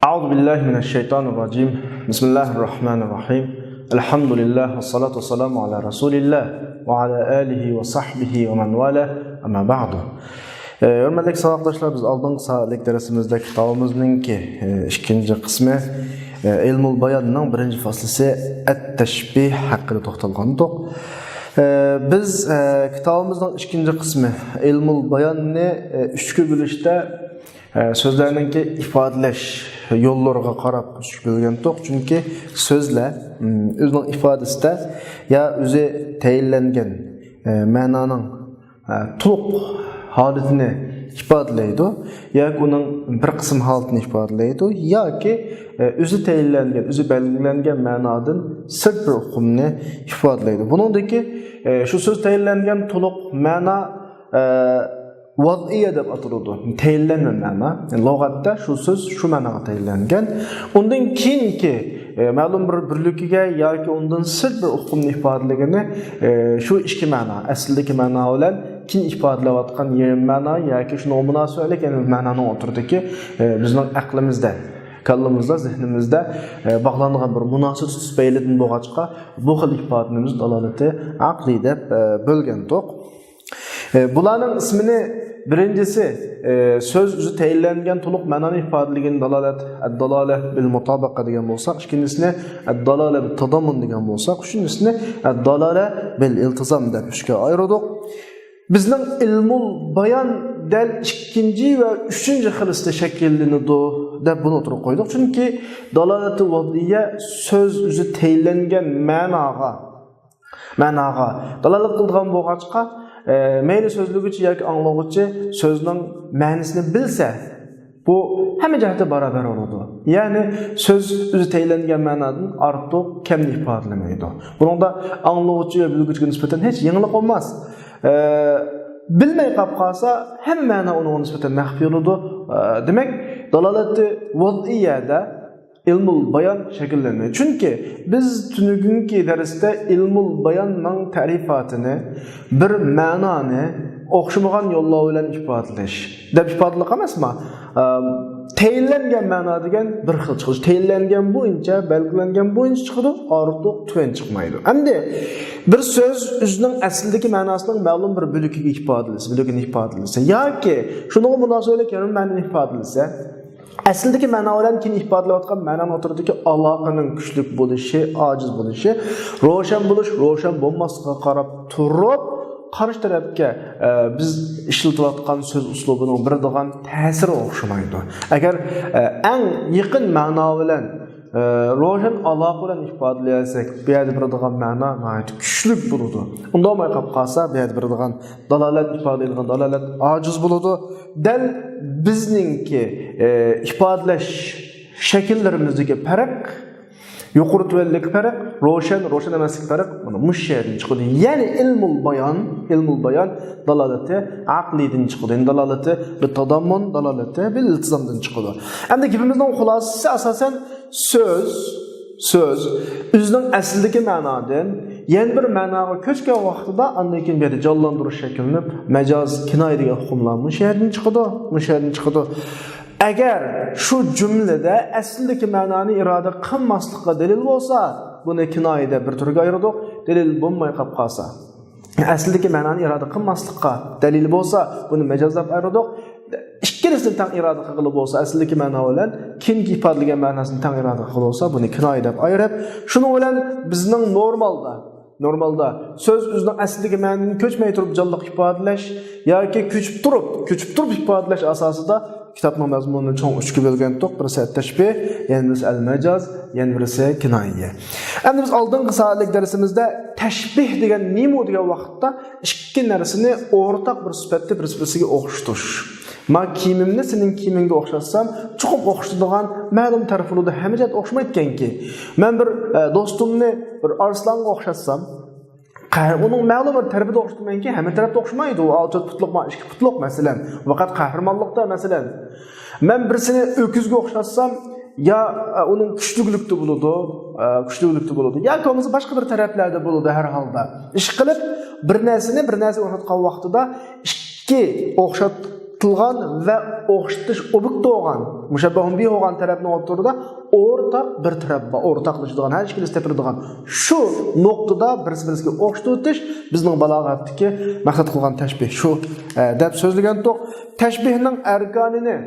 أعوذ بالله من الشيطان الرجيم بسم الله الرحمن الرحيم الحمد لله والصلاة والسلام على رسول الله وعلى آله وصحبه ومن والاه أما بعد. Hörmətli savoqdaşlar, biz aldığımız saatlik dersimizde kitabımızdaki ikinci kısmı İlmul Bayan'ın birinci faslisi Et-Teşbih hakkında toxtalğandık. Biz kitabımızın ikinci kısmı İlmul Bayan'ı üçkü bölüşte sözlerininki ifadeleş yollarına qarab üçkü bölgendik. Çünkü sözler özünün ifadesi de ya özü teyinlengen ma'nanın to'liq holatini ifodalaydi yoki uning bir qism holatini ifodalaydi yoki o'zi tayinlangan, o'zi belgilangan ma'nodan sirt bir hukmni ifodalaydi. Buningdagi shu so'z tayinlangan to'liq ma'no vaz'iyya deb ataladi. Tayinlangan ma'no. Lug'atda shu so'z shu ma'noga tayinlangan. Undan keyingi ma'lum bir birligiga yoki undan sirt bir hukmni ifodalagani shu ikki ma'no, aslidagi ma'no bilan kin ifodalayotgan yerim ma'no yoki shuni munosib ekan ma'noni o'tirdiki bizning aqlimizda, kallamizda, zihnimizda bog'langan bir munosib tufaylidan bo'lg'achqa bu xil ifodamiz dalolati aqli deb bo'lgandik. Bularning ismini birincisi söz o'zi tayinlangan to'liq ma'noni ifodalagan dalolat, ad-dalola bil mutabaqa degan bo'lsak, ikkinchisini ad-dalola bil tadammun degan bo'lsak, uchinchisini ad-dalola bil iltizam deb ishga ayirdik. Bizning ilmul bayan del ikinci ve üçüncü xiliste şekillenidi deb bunu o'tirib qo'ydik. Chunki dalalati vaz'iyya söz o'zi tayinlangan ma'noga dalolat qilgan bo'lg'achqa mayli so'zlug'ichi yoki anglag'uchi so'zning ma'nosini bilsa, bu hamma jihatda barobar bo'ladi. Ya'ni so'z o'zi tayinlangan ma'nodan ortiq kamni ifodalamaydi. Bunda anglag'uchi va bilg'uchiga nisbatan hech yangilik bo'lmas. Bilmay qolib qolsa hamma ma'no unga nisbatan maxfiy bo'ladi. Demak, dalalati vaz'iyada ilmul bayan shakllanadi. Chunki biz tunugungi darsda ilmul bayanning ta'rifatini bir ma'noni o'xshamagan yo'llar bilan ifodalash deb ifodalaq emasmi? Tayinlangan ma'no degan bir xil chiqish. Tayinlangan bo'yicha, belgilangan bo'yicha chiqadi, ortiq tuvan chiqmaydi. Endi bir so'z o'zining aslidagi ma'nosining ma'lum bir bo'ligiga ifodalasa yoki shunga munosib ekan ma'noni ifodalasa, aslidagi ma'no bilan keyin ifodalayotgan ma'noni o'tirdagi aloqaning kuchli bo'lishi, ojiz bo'lishi, ro'shan bo'lmasligiga qarab turib qarshi tarafga biz ishlatayotgan so'z uslubining birdigan ta'siri o'xshamaydi. Agar eng yaqin ma'no bilan ro'shan aloqa bilan ifodalasak, bu yerda birdigan ma'no nihoyat kuchli bo'ladi. Unda olmay qolib qolsa, bu yerda birdigan dalolat ifodalaydigan dalolat ojiz bo'ladi. Dal bizningki ifodalash shakllarimizdagi farq, yuqori tuvanlik farq, ro'shan emaslik farq mana mush yerdan chiqadi. Ya'ni ilmul bayon dalolati aqlidan chiqadi. Dalolati bi tadammun, dalolati bil iltizomdan chiqadi. Endi gapimizning xulosasi asosan söz o'zining aslidagi ma'nodan yana bir ma'noga ko'chgan vaqtida andan keyin bu yerda jonlantirish shaklinib majoz, kinoya degan hukmlar mush yerdan chiqadi. Agar shu jumlada aslidagi ma'noni iroda qilmaslikqa dalil bo'lsa, buni kinoyada bir turga ayirdik. Dalil bo'lmay qolib qolsa, aslidagi ma'noni iroda qilmaslikqa dalil bo'lsa, buni majoz deb ayirdik. Ikkilisini tang iroda qilib bo'lsa, aslidagi ma'no bilan kimki ifodalagan ma'nosini tang iroda qilib bo'lsa, buni kinoya deb ayirib, shuning bilan bizning normalda söz o'zining aslidagi ma'noni ko'chmay turib jonliq ifodalash yoki ko'chib turib ifodalash asosida kitobning mazmunini cho'ng uchga bo'lgandik. Birisi at-tashbih, yana birisi al-majoz, yana birisi kinoya. Endi biz oldingi soatlik darsimizda tashbih degan nima degan vaqtda ikki narsani o'rtaq bir sifatda bir-biriga o'xshatish. Men kiyimimni sening kiyimingga o'xshatsam, chuqur o'xshatadigan ma'lum taraflarda hamma o'xshamaydi-ki. Men bir do'stimni bir arslonga o'xshatsam, uning ma'lum bir tarafida o'xshatmaymanki, hamma tarafda o'xshamaydi. U 4 putliq, 2 putliq masalan, faqat qahramonlikda masalan. Men birisini o'kizga o'xshatsam, ya uning kuchlilikda bo'ladi. Yoki o'zi boshqa bir taraflarda bo'ladi har holda. Ish qilib bir narsani o'xshatgan vaqtida ikki o'xshat qılğan və oxşatış obyekt olğan, müşəbbəhun bih olğan tərəfinin ortasında ortaq bir tərəf var, ortaqlaşdırğan, hər ikisi təpirdiğan. Şu nöqtədə birisi-birisiga oxşatış bizning balog'atdagi maqsad qilgan təşbih şu deb so'zlagandik. Təşbihning arkanini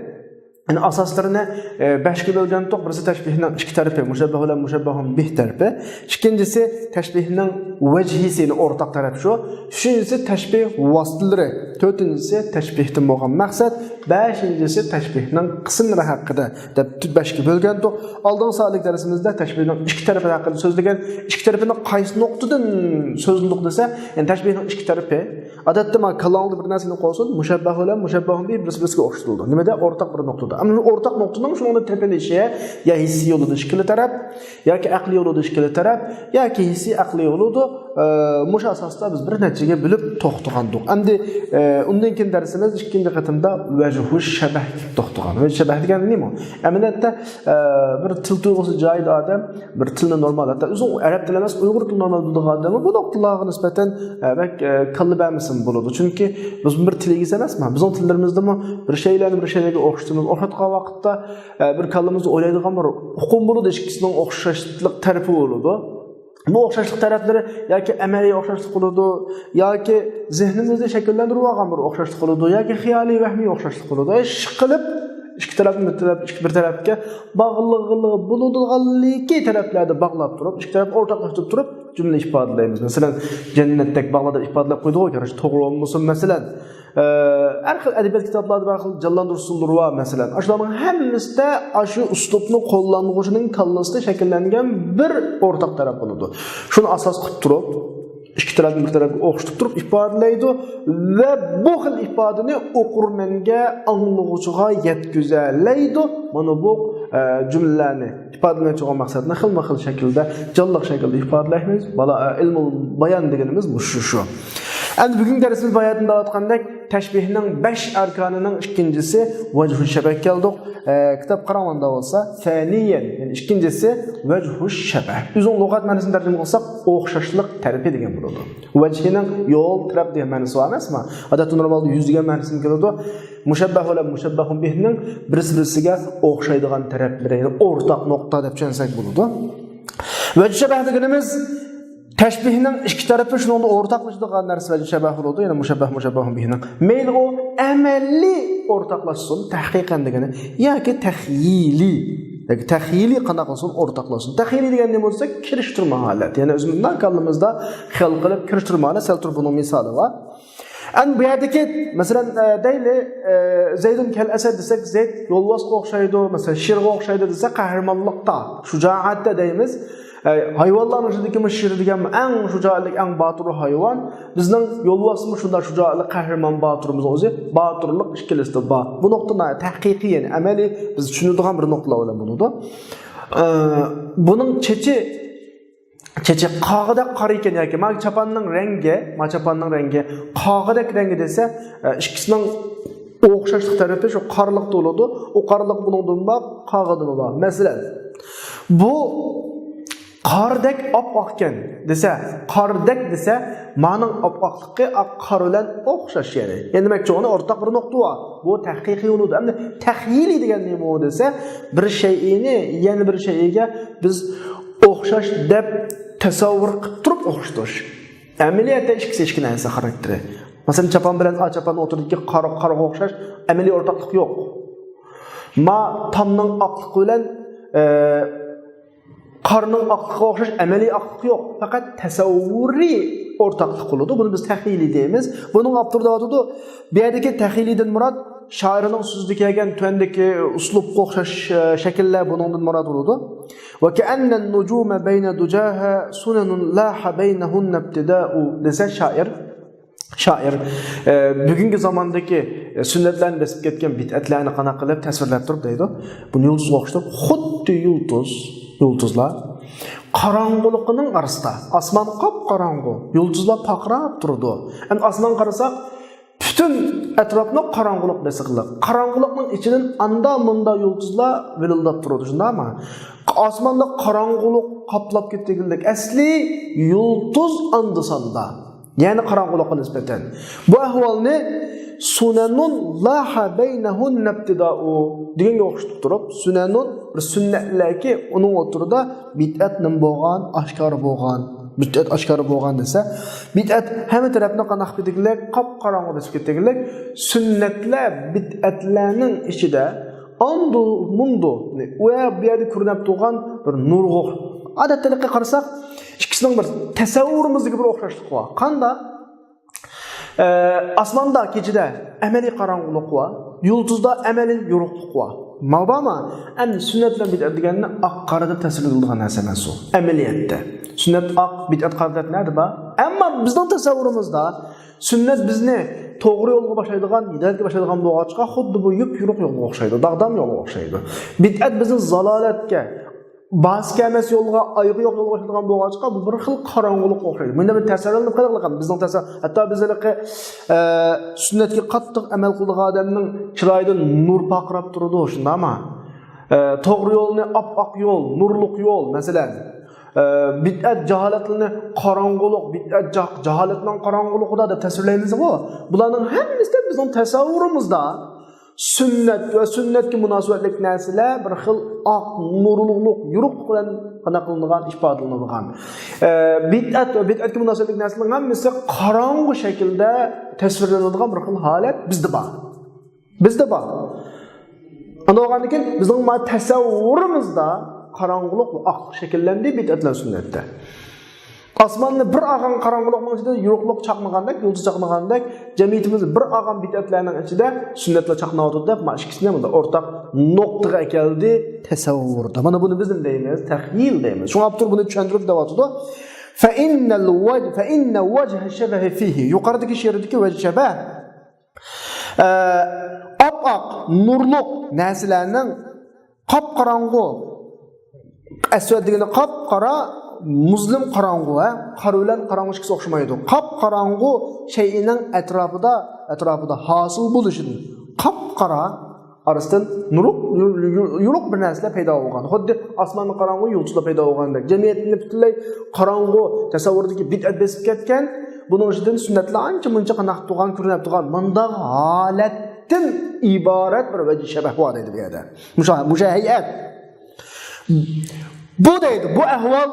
yani asaslarını 5'e bölgendik. Birisi teşbihinin iki tarafı, müşebbeh ile müşebbehun bih tarafı. İkincisi teşbihinin vechisini ortak tarafı şu. Üçüncüsü teşbih vasıtları. Dördüncüsü teşbihten bo'lgan maqsad. Beşincisi teşbihinin kısımları hakkında. 5'e bölgendik. Aldığın sağlık dersimizde teşbihinin iki tarafı hakkında sözlügen. İki tarafının qaysı noktadan sözlülük dese, yani teşbihinin iki tarafı. Adatta ma kalanlı bir narsani qo'ysin, müşebbeh ile müşebbehun bih birisi-birisiga o'xshatildi. Nimada ortak bir noktada. Ama ortak noktadan şunun tepelişi ya hissi yolu dışkili taraf, ya ki akli yolu dışkili taraf, ya ki hissi akli yoludu. Muş asasda biz bir neticeye bilip toxtuğandık. Endi ondan keyin dersimiz ikinci qatımda vecihü şebeh toxtuğan. Vecihü şebeh degan nima? Eminatda bir til tuyg'usi joyida odam, bir tilni normal, hatta o'zi arab tili emas, uyg'ur tili normal bo'lgan odam bu noktalarga nisbatan qilib bermasin bo'ladi. Chunki biz bir tilga emasmi? Bizning tillarimizda bir şeylarni bir şeylarga o'xshatamiz. O'xshatgan vaqtda bir kallamizni o'ylaydigan bir hukm bo'ladi, ikkisining o'xshashlik tarafi bo'ladi. Bu o'xshashlik taraflari yoki amaliy o'xshashlik bo'ladi, yoki zehnimizda shakllantirib olgan bir o'xshashlik bo'ladi, yoki xiyoliy vahmiy o'xshashlik bo'ladi. Ish qilib ikki tarafni bir tarafga bog'liqligi bo'ladiganligi taraflarda bog'lab turib, ikki taraf o'rtoqlashtirib turib jumla ifodalaymiz. Masalan, jannatdagi bog'larda ifodalab qo'ydik, qarаш to'g'ri bo'lmasin. Masalan, har xil adabiyot kitoblarida har xil jonlantirishlar va masalan, shularning hammasida shu uslubni qo'llanuvchining kallasida shakllangan bir o'rtaq taraf bo'ladi. Shuni asos qilib turib, ikki tarafni bir tarafga o'xshatib turib ifodalaydi va bu xil ifodani o'qirmanga, anglag'uchiga yetkazadi. Mana bu jumlalarni ifodalamoqchi bo'lgan maqsadni xilma-xil shaklda, jonliq shaklda ifodalaymiz. Ilmul bayon deganimiz shu. Endi bugun dersimiz bayatında atqandek teşbihinin 5 arkanının ikincisi vecihü şebeh keldik. Kitap qaramanda olsa faniyen, yani ikincisi vecihü şebeh. Bizim lügat ma'nosini tarjima qilsak o'xshashlik tarafi degan bo'ladi. Vejhinin yo'l, taraf degan ma'nosi var emasmi? Odatda normalda yuz degan ma'nosini keladi. Mushabbah va mushabbahun bihning birisi-birisiga o'xshaydigan taraflari, ya'ni o'rtaq nuqta deb tushunsak bo'ladi. Vecihü şebeh deganimiz teşbihinin iki tarafı şununda ortaklaştığı narsa ve şebeh oldu. Yani müşebbehun bihinin. Meyli o emelli ortaklaşsın, tahqiqan degeni. Ya ki tahyili. Yani tahyili qanaqılsın, ortaklaşsın. Tahyili degen ne olsa kiriştirme halet. Yani özümüzden kallımızda xil qilib kiriştirme halet. Seltur bunun misali var. En bu yerdeki mesela deyli Zeydun kel esed desek Zeyd yolvasqa o'xshaydi, mesela şirga o'xshaydi desek qahramonlikda, shujaatda deymiz. Hayvanların içindeki şir degan en şujaatlik, en batır hayvan. Bizning yo'lboshimiz shunda şujaatlik, qahramon baturimiz o'zi, baturlik ikkilisida bor. Bu nuqtada tahqiqiy, yani amaliy biz tushunadigan bir nuqtalar bilan bo'ladi. Buning chechi qog'ida qora ekan yoki chapanning rengi qog'idek rengi desa, ikkisining o'xshashlik tarafi shu qorliq bo'ladi. O qorliq buningdan bor, qog'idan bor. Masalan, bu qardek opaqken desa, qardek desa, ma'ning opaqligi qor bilan o'xshash yani. Endi demakchi uni o'rtaq bir nuqta bor. Bu tahqiqiy bo'ladi. Endi tahyili degan nima desa, bir shayni yana bir shayga biz o'xshash deb tasavvur qilib turib o'xshatish. Amaliyotda ikki narsa xarakteri. Masalan, chapan bilan chapan o'tirdiki qora o'xshash, amaliy o'rtaqlik yo'q. Tamning oqligi bilan qarının aqlıqqa o'xshash amaliy aqliq yo'q. Faqat tasavvuri o'rtaqlik bo'ladi. Buni biz tahyili deymiz. Buning avtorida aytadi, bu yerdagi tahyilidan murod shoirning so'zida kelgan tuandagi uslubga o'xshash shakllar buningdan murod bo'ladi. Va ka'anna an-nujuma bayna dujaha sunanun laha baynahunna ibtida'u desa shoir bugungi zamondagi sunnatlarni besib ketgan bid'atlarni qanaqa qilib tasvirlab turib deydi. Buni yulduzga o'xshatib, xuddi yulduzlar qorong'uligining orasida, osmon qop-qorong'u, yulduzlar paqrab turdi. Endi osmon qarasak, butun atrofni qorong'ulik besiqli. Qorong'ulikning ichidan anda-munda yulduzlar vilildab turdi, shundaymi? Osmonda qorong'ulik qoplab ketgandek, asli yulduz andisanda. Yani qorong'ulikqa nisbatan. Bu ahvolni sunanun laha beynehun nebtida'u degenge o'xshatib turib, sunanun bir sunnatlarki uning o'tirida bid'atning bo'lgan, oshkor bo'lgan, bid'at oshkor bo'lgan desa, bid'at hamma tarafni qanaq bidiglar, qop-qorong'i deb ketganlar, sunnatlar bid'atlarning ichida andu mundu va bu yerda ko'rinib turgan bir nurg'u. Odatdalikqa qarasak, ikkisining bir tasavvurimizga bir o'xshashlik bor. Qanda asmanda kechida amaliy qorong'ulik bor, yulduzda amaliy yo'riqlik bor. Mabama am sunnat bilan bid'at deganni oq qorada tasavvur qilgan narsa emas u. Amaliyatda sunnat oq, bid'at qorada nima bor? Ammo bizning tasavvurimizda sunnat bizni to'g'ri yo'lga boshlaydigan, hidayatga boshlaydigan bo'lg'achqa xuddi bu yup-yuruq yo'lga o'xshaydi, dag'dam yo'lga o'xshaydi. Bid'at bizni zalolatga, ba'zi emas yo'lga, ayg'i yo'lga boshlaydigan bo'lg'achqa bu bir xil qorong'ulikqa o'xshaydi. Bunda bir tasavvurni qilib bizning tasavvur, hatto bizlarga sunnatga qattiq amal qilgan odamning chiroyidan nur paqirab turadi shundami? To'g'ri yo'lni oq yo'l, nurliq yo'l, masalan, bid'at jaholatni qorong'ulik, bid'at jaholatning qorong'uligida deb tasvirlaymiz-ku. Bularning hammasi bizning tasavvurimizda sunnat va sunnatga munosabatli narsalar bir xil oq, nurliq, yo'riq bilan qanaqlangan ifodalangan. Bid'at va bid'atga munosabatli narsalar hammasi qorong'u shaklda tasvirlanadigan bir xil holat bizda bor. Bizda bor. Anao'g'andan keyin bizning tasavvurimizda qorong'ulik va oq shakllandi bid'atlar sunnatda. Osmonni bir og'an qorong'ulikning ichida yo'riqlik chaqmagandek, yulduz chaqmagandek, jamiyatimiz bir og'an bid'atlarning ichida sunnatlar chaqnayotdi deb, mana ikkisini ham o'rtaq nuqtaga keldi tasavvurda. Mana buni biz deymiz, tahyil deymiz. Shunga abtur buni tushuntirib deyotdi. Fa inna wajha shabah fihi. Yuqoridagi she'rdagi vajh shabah oq nurliq narsalarning qop-qorong'u asvad degani qop-qora muzlim qorong'u va qora bilan qorong'uga o'xshamaydi. Qop-qorong'u shay'ining atrofida hosil bo'lishidan qop-qora orasidan yo'riq bir narsalar paydo bo'lgan. Xuddi osmonni qorong'u, yulduzlar paydo bo'lgandek. Jamiyatni butunlay qorong'u tasavvurdagi bid'at besib ketgan. Buning ichidan sunnatlar ancha-muncha qanaq turgan, ko'rinib turgan mundaq holatdan iborat bir vajh shabah bor deydi bu yerda. Mushahiyat. Bu deydi, bu ahvol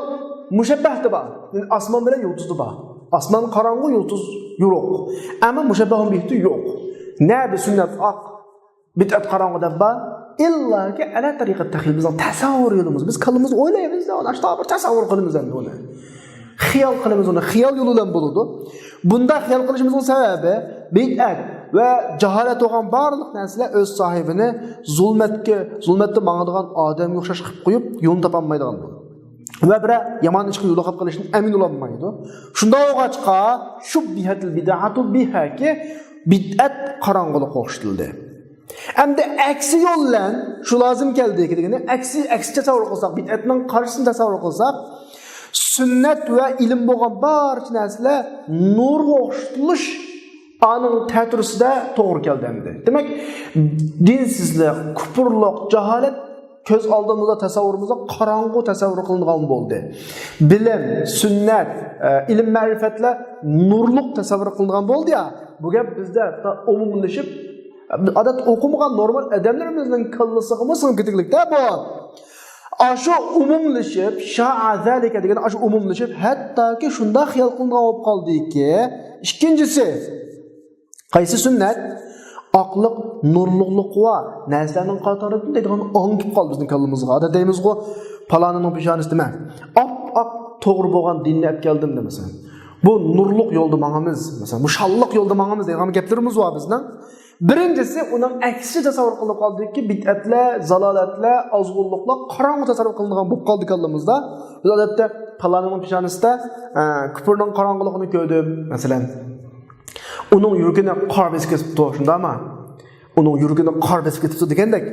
mushabbahda bor. Yani osmon bilan yulduzda bor. Osmon qorong'u, yulduz yo'q. Ammo mushabbahun bihti yo'q. Nabi sunnat oq, bid'at qorong'uda bor. Illaki ala tariqat tahlil bizning tasavvur yo'limiz. Biz qalbimiz o'ylaymiz, ana shu bir tasavvur qilamiz endi uni. Xiyol qilamiz uni, xiyol yo'li bilan bo'ladi. Bunda xiyol qilishimizning sababi bid'at va jaholat bo'lgan barliq narsalar o'z sohibini zulmatda mangadigan odamga o'xshash qilib qo'yib, yo'lni topolmaydigan bo'ladi. Va bir yomon ish qilib yo'l qilib qilishdan amin bo'lmaydi. Shunda o'g'achqa shubbihatul bid'atu bihaki bid'at qorong'ulikqa o'xshatildi. Endi aksi yo'ldan shu lozim keldi degani, aksi tasavvur qilsak, bid'atning qarshisini tasavvur qilsak, sunnat va ilm bo'lgan barcha narsalar nurga o'xshatilish aning ta'turisida to'g'ri keldi endi. Demak, dinsizlik, kufrlik, jaholat ko'z oldimizda tasavvurimizda qorong'u tasavvur qilingan bo'ldi. Bilim, sunnat, ilm ma'rifatlar nurliq tasavvur qilingan bo'ldi-ya. Bu gap bizda umumlashib, odat o'qimagan normal odamlarimizning kallasini singib ketganlikda bu. Aşu umumlashib, sha'a zalika degan aşu umumlashib, hattoki shunda xiyol qilingan bo'lib qoldiki, ikkinchisi qaysi sunnat oqliq, nurliqlik va narsalarning qatoridan deydigan ongib qoldi bizning kallamizga. Odat deymiz-ku, palonining peshonasi nima? Oq to'g'ri bo'lgan dinni olib keldim demasan. Bu nurliq yo'lda mangamiz, masalan, bu shalliq yo'lda mangamiz degan gaplarimiz bor bizning. Birinchisi uning aksi tasavvur qilib qoldiki, bid'atlar, zalolatlar, ozg'unliklar qorong'u tasavvur qilingan bo'lib qoldi kallamizda. Biz odatda palonining peshonasida kufrning qorong'uligini ko'rdim, masalan. Uning yuragini qor besib ketibdi, shundami? Uning yuragini qor besib ketibdi degandek,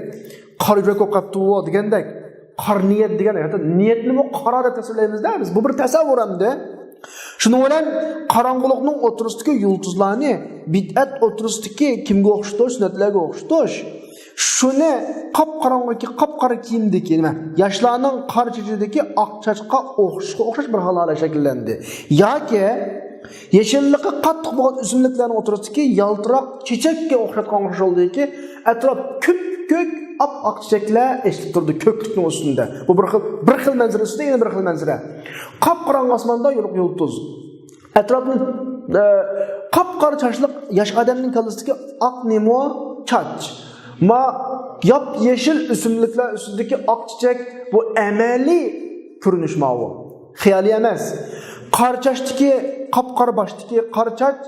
qor yurak o'qibdi degandek, qor niyat degandek, hatto niyatni bu qora deb tasvirlaymiz-da biz. Bu bir tasavvur hamda. Shuning bilan qorong'ulikning o'tirisidagi yulduzlarni bid'at o'tirisidagi kimga o'xshatish, sunnatlarga o'xshatish. Shuni qop-qora kiyimdagi nima? Yoshlarning qor chechidagi oq chachqa o'xshash bir holat shakllandi. Yoki yeşillikka qattiq bo'lgan o'simliklarning o'rtasidagi yaltiroq chechakka o'xshatgan o'xsholdiki, atrof ko'k ap-oq chechaklar eshitilib turdi ko'klikning ustida. Bu bir xil manzara ustida yana bir xil manzara. Qop-qorong'i osmonda yo'q yulduz. Atrofni qop-qora chashliq yosh odamning kallasidagi oq nemo chach. Ma yap yeşil o'simliklar ustidagi oq chechak bu amaliy ko'rinish ma'vo. Xiyoliy emas. Qarchashdagi qop-qora boshdagi qarchach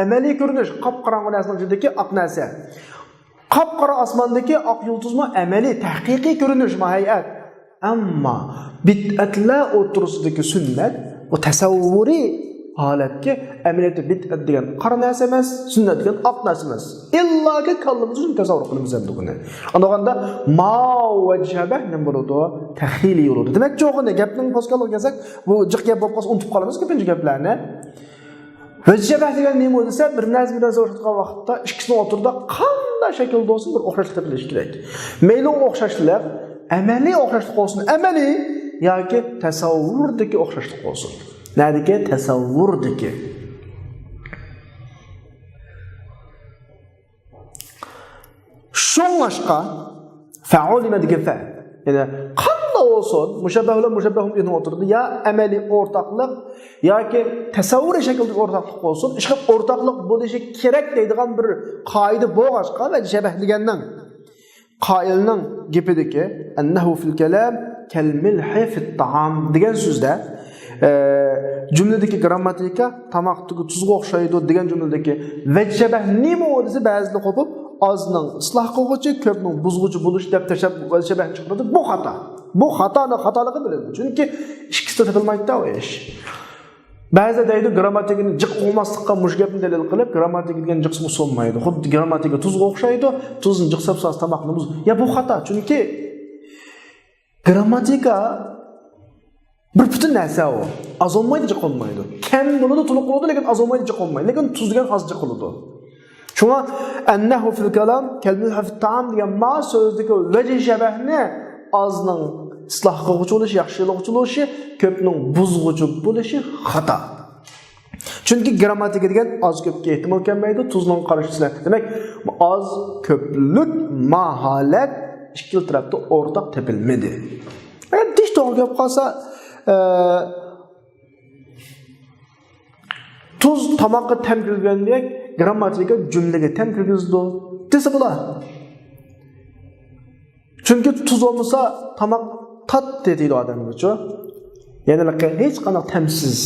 amaliy ko'rinish, qop-qorong'i narsaning ichidagi oq narsa. Qop-qora osmondagi oq yulduzmi amaliy, haqiqiy ko'rinish, hay'at. Ammo bid'atlar o'rtasidagi sunnat bu tasavvuriy holatga amaliyotda bid'at degan qora narsa emas, sunnat degan oq narsa emas. Illoki kallamizda shuni tasavvur qilamiz endi buni. Andaganda ma va shabah nima bo'ladi? Taxili bo'ladi. Demak, cho'g'ini gapning poskalga kelsak, bu jiq gap bo'lib qolsa unutib qolamiz ko'pincha gaplarni. Va shabah degan nima desa, bir narsa bilan o'xshatgan vaqtda ikkisini o'tirda qanday shaklda bo'lsin bir o'xshashlik bilish kerak. Mayli o'xshashlik, amaliy o'xshashlik bo'lsin, amaliy yoki tasavvurdagi o'xshashlik bo'lsin. Nədiki? Təsavvurdaki. Şunlaşqa fəulimədiki fə. Yəni, qanda olsun, müşəbbəhlə müşəbbəhum yönü oturdu. Ya əməli ortaqlıq, ya ki təsavvuri şəkildə ortaqlıq olsun. İşqib ortaqlıq buluşu kerek deydiğən bir qaydı boğaşqa və şəbəhligəndən. Qailinin gepidiki, ənəhu fil kələm kəlmilhi fit ta'am degan sözdə cümledeki grammatika tamoqdagi tuzga o'xshaydi degan jumladagi vajshabah nima o'zi ba'zida qo'pib ozning isloh qiluvchi ko'pning buzg'uchi bo'lish deb tashab vajshabah chiqadi. Bu xato. Bu xatoligi biladi. Chunki ikkisi topilmaydi o ish. Ba'zida deydi grammatikani jiq olmaslikqa mushgapni dalil qilib, grammatika degan jiqsiz bo'lmaydi. Xuddi grammatika tuzga o'xshaydi, tuzni jiqsab so'z tamoqni buz. Ya bu xato. Chunki grammatika bir bütün narsa o. Az olmaydı, jiq olmaydı. Kam bo'ladi, to'liq bo'ladi, lekin az olmaydi, jiq olmaydi. Lekin tuz degan az jiq bo'ladi. Shunga annahu fil kalam kalmilhi fit ta'am degan ma so'zdagi vajh shabahni azning isloh qiluvchi bo'lishi, yaxshilikchi bo'lishi, ko'pning buzg'uchi bo'lishi xato. Chunki grammatika degan az ko'pga ehtimol kelmaydi, tuzning qarashisilar. Demak, az ko'plik maholat ikki tarafda o'rtaq topilmadi. Agar dish to'g'ri gap qolsa tuz tamoqqa tam kirgandek grammatika jumlaga tam kirgizdi desa bo'ladi. Chunki tuz olmasa tamoq tat deydi odamga. Ya'ni hech qanday tamsiz,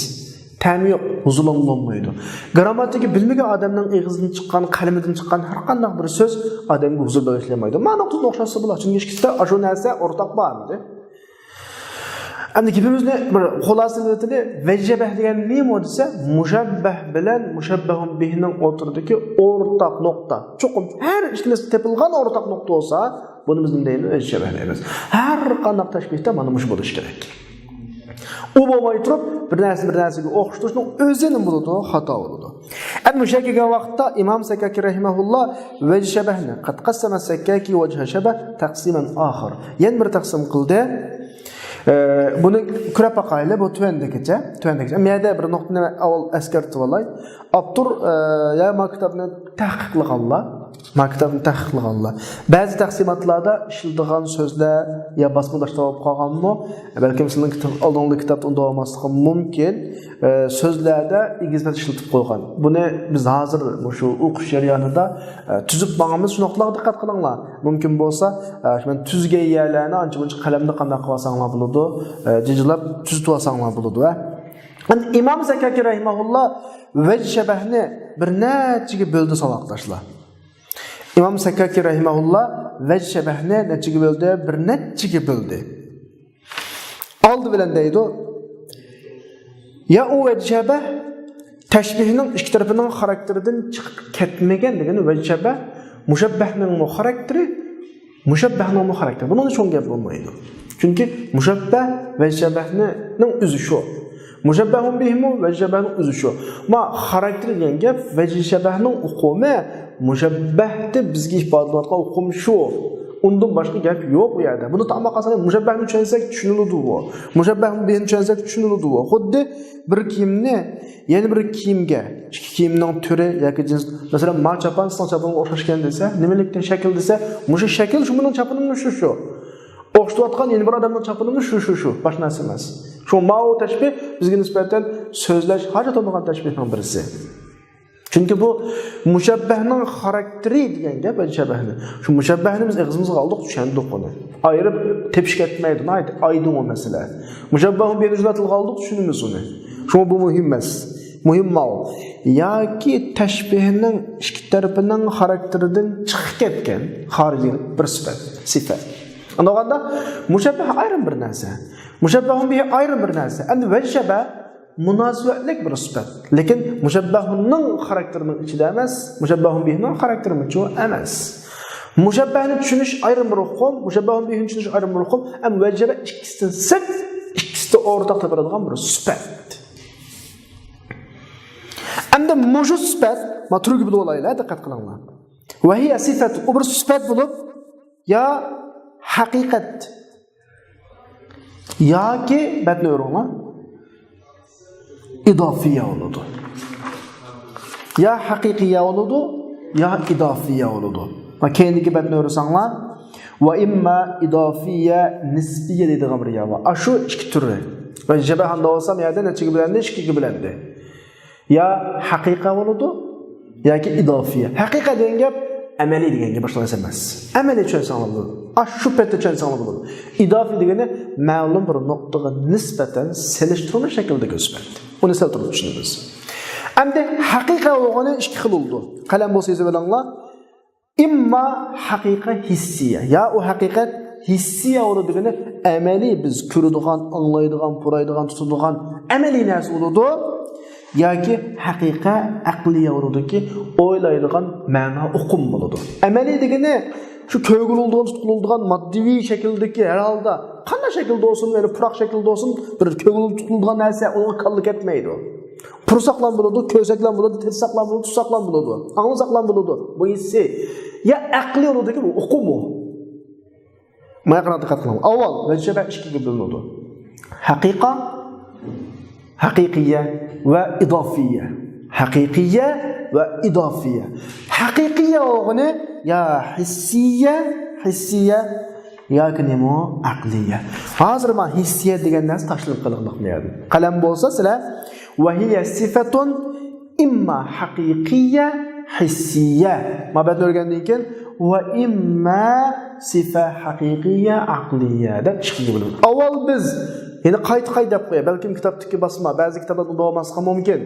ta'mi yo'q, huzurlanmaydi. Grammatika bilmagan odamning og'zidan chiqqan, qalamidan chiqqan har qanday bir so'z odamga huzur bag'ishlamaydi. Ma'no tuz o'xshasa bo'ladi. Chunki ikkisida shu narsa o'rtaq bormi? Endi gapimizni bir xulosalatini vajshabah degan nima desa, mushabbah bilan mushabbahun bihning o'rtadagi o'rtaq nuqta. Cho'qim har ikkalasi tepilgan o'rtaq nuqta bo'lsa, buni biz deymiz vajshabah deymiz. Har qanday tashbihda mana mush bo'lishi kerak. U bo'lmay turib, bir narsaga o'xshatishning o'zi nima bo'ladi? Xato bo'ladi. Endi o'sha kelgan vaqtda Imom Sakaki rahimahulloh vajshabahni qad qassama Sakaki vajha shabah taqsiman oxir. Yana bir taqsim qildi. Buni ko'rib boqaylik, bu tuvandagicha. Menda bir nuqtani avval eskartib olay. Abdur ya maktabni tahqiqlaganlar, ba'zi taqsimotlarda ishiladigan so'zlar ya basmalashtirib olib qolganmi, balki sizning oldingi kitobda unda olmasligi mumkin. So'zlarda igizlat ishlatib qo'ygan. Buni biz hozir shu o'qish jarayonida tuzib bo'lganmiz, shunaqalarga diqqat qilinglar. Mumkin bo'lsa, men tuzgan yerlarni ancha-muncha qalamda qanday qilib olsanglar bo'ladi, jijilab tuzib olsanglar bo'ladi. Endi Imom Sakaki rahimahulloh vajshabahni bir nechaga bo'ldi savoqdoshlar. Imom Sakaki rahimahulloh vajshabahni nechaga bo'ldi? Bir nechaga bo'ldi. Oldi bilan deydi, ya u vajshabah tashbihning ikki tarafining xarakteridan chiqib ketmagan degani vajshabah mushabbahning xarakteri, mushabbahning xarakteri. Buni tushungan bo'lmaydi. Chunki mushabbah vajshabahning o'zi shu. Mushabbahun bihim vajshabahning o'zi shu. Ma xarakteri degan gap vajshabahning uqumi mushabbahni bizga ifodalayotgan uqum shu. Undan başqa gap yo'q bu yerda. Buni tamaqasini mushabbahni tushunsak tushuniladi bu. Mushabbahni bilan tushunsak tushuniladi bu. Xuddi bir kiyimni yana bir kiyimga, ikki kiyimning turi yoki jins, masalan, ma chapan, son chapanga o'xshashgan desa, nimalikdan shakl desa, mushu shakl shu bilan chapanimni shu. O'xshatayotgan yana bir odamning chapinimi shu. Boshqa narsa emas. Shu ma'u tashbih bizga nisbatan so'zlash hojat bo'lmagan tashbihning birisi. Chunki bu mushabbahning xarakteri degan gap mushabbahni. Shu mushabbahni biz ig'zimizga oldik, tushundik buni. Ayirib tepish ketmaydi, aydın o masala. Mushabbahni benujunatilga oldik, tushunamiz uni. Shu bu muhim emas. Muhim ma'u. Yoki tashbihning ikki tarafining xarakteridan chiqib ketgan xorijiy bir sifat. Anaqanda mushabbah ayrim bir narsa. Mushabbahun bihi ayrim bir narsa. Endi vajshaba munosibatlik bir sifat. Lekin mushabbahunning xarakterining ichida emas, mushabbahun bihining xarakterining ichida emas. Mushabbahni tushunish ayrim bir hukm, mushabbahun bihini tushunish ayrim bir hukm, am vajshaba ikkisidan sir, ikkisida o'rtaq topadigan bir sifat. Endi mushu sifat matrugi bo'lib olaylar, diqqat qilinglar. Va hiya sifat, u bir sifat bo'lib ya haqiqat yoki batni o'rg'ma idofiya bo'ladi. Ya haqiqiya bo'ladi, ya idofiya bo'ladi. Va keyingi batni o'rsanglar va imma idofiya nisbiya deydigan bir gap bor. Shu ikki turi. Va jabahanda olsam yerda nechiga bilandi, ikkiga bilandi. Ya haqiqa bo'ladi yoki idofiya. Haqiqa degan gap amaliy deganga boshqa narsa emas. Amaliy tushunsangiz bo'ladi. Shu paytda tushunsangiz bo'ladi. Idofiy degani ma'lum bir nuqtaga nisbatan selishtirma shaklidagi sifat. Uni sal turib tushunamiz. Endi haqiqa bo'lgani ikki xil bo'ldi. Qalam bo'lsa yozib olinglar. Imma haqiqa hissiya. Ya u haqiqat hissiya bo'ladi degani amaliy biz ko'radigan, anglaydigan, puraydigan, tutadigan amaliy narsa bo'ladi. Yoki haqiqa aqliy bo'ladi-ki, o'ylaydigan ma'no uqum bo'ladi. Amaliy degani shu ko'ngildigan, tutquldigan moddiy shakldagi har holda qanday shaklda bo'lsin, ya'ni puroq shaklda bo'lsin, bir ko'ngil tutquldigan narsa unga qalliq etmaydi. Pursaqlan bo'ladi, ko'saklan bo'ladi, tirsaqlan bo'ladi, tusaqlan bo'ladi, ang'izaqlan bo'ladi. Bu hissi ya aqliy bo'ladi-ki, bu uqum bu. Mayaqra diqqat qiling. Avval vajaba ikkiga bo'linadi. Haqiqa, haqiqiyya va idofiyya. Haqiqiyya va idofiyya. Haqiqiyya o'g'ini ya hissiya yoki nima aqliyya. Hozir men hissiyat degan narsa tashlab qilmoqmayman. Qalam bo'lsa sizlar va hiya sifatun imma haqiqiyya hissiyya. Mabadni o'rgandan keyin va imma sifa haqiqiyya aqliyya deb chiqib bo'ladi. Avval biz yine qayt deb qo'ya. Balkim kitobdagi basma, ba'zi kitoblarda bo'lmasligi mumkin.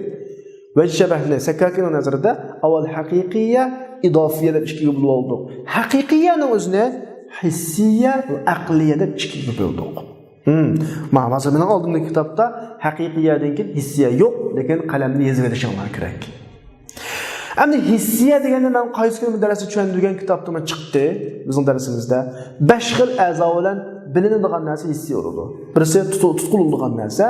Vajshabahni Sakakiyning nazarida avval haqiqiyya, idofiyya deb ikkiga bo'lib oldik. Haqiqiyyani o'zini hissiya va aqliya deb ikkiga bo'ldik. Masalan, mening oldimdagi kitobda haqiqiyyadan keyin hissiya yo'q, lekin qalamni yozib olishinglar kerak. Endi hissiya deganda men qaysi kuni darsda tushunadigan kitobdan chiqdi bizning darsimizda 5 xil a'zo bilan bilinadigan narsa hissiya bo'ladi. Birisi tutquldigan narsa,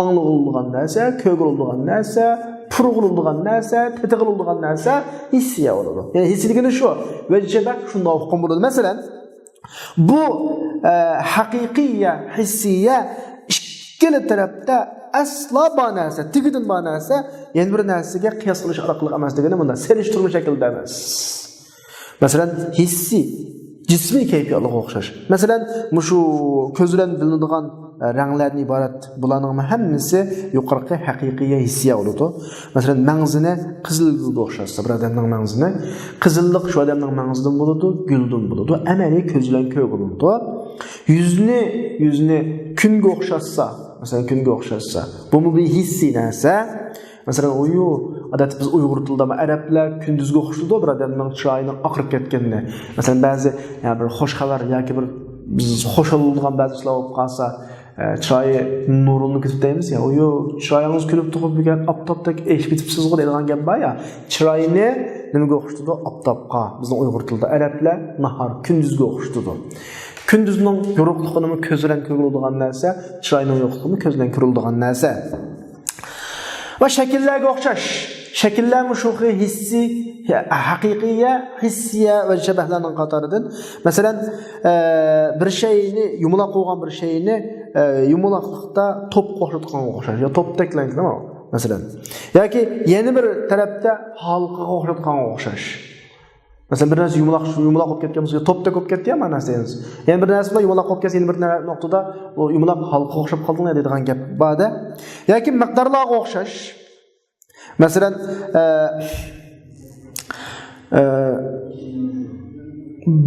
ang'ildigan narsa, ko'g'ildigan narsa, purg'ildigan narsa, tetig'ildigan narsa hissiya bo'ladi. Ya'ni hissiya degani shu. Vajaba shunday hukm bo'ladi. Masalan, bu haqiqiyya, hissiya ikkala tarafda aslo bu narsa, tigidan bu narsa, yana bir narsaga qiyos qilish orqali emas degani bunda selishtirma shaklida emas. Masalan, hissi jismiy kayfiyatga o'xshash. Masalan, shu ko'z bilan bilinadigan ranglardan iborat bularning hammasi yuqorqi haqiqiyya hissiya bo'ladi. Masalan, mangzini qizilga o'xshatsa, bir odamning mangzini qizillik shu odamning mangzidan bo'ladi, guldan bo'ladi. Amaliy ko'z bilan ko'riladi. Yuzni kunga o'xshatsa, masalan kunga o'xshatsa, bu bir hissiy narsa. Masalan, odat biz Uyg'ur tilida arablar kunduzga o'xshaydi, bir odamning chiroyini oqirib ketganini. Masalan, ba'zi bir xush xabar yoki bir biz xo'shaladigan ba'zi ishlar bo'lib qolsa, chiroyi nurini kutib deymiz ya, chiroyingiz kulib turib degan oftobdek eshib bitibsiz deydigan gap bor ya. Chiroyini nimaga o'xshaydi? Oftobga. Bizning Uyg'ur tilida arablar nahar kunduzga o'xshaydi. Kunduzning yo'riqligini ko'z bilan ko'riladigan narsa, chiroyning yo'qligini ko'z bilan ko'riladigan narsa. Va shakllarga o'xshash. Şekillenmiş şuhi hissi, hakikiye, hissiye ve şebehlerinin katarıdır. Mesela bir şeyini, yumulak olan bir şeyini yumulaklıkta top koşutkan koşar. Ya top teklendi değil mi? Mesela. Ya ki yeni bir tarafta halka koşutkan koşar. Mesela bir narsa yumulak olib ketgan bo'lsa, topda ko'p ketdi ham manasiz. Yana bir narsa bilan yumulak olib ketsa, yana bir nuqtada o yumulak halqa o'xshab qolding deydigan gap ba'da. Yoki miqdorlarga o'xshash. Masalan,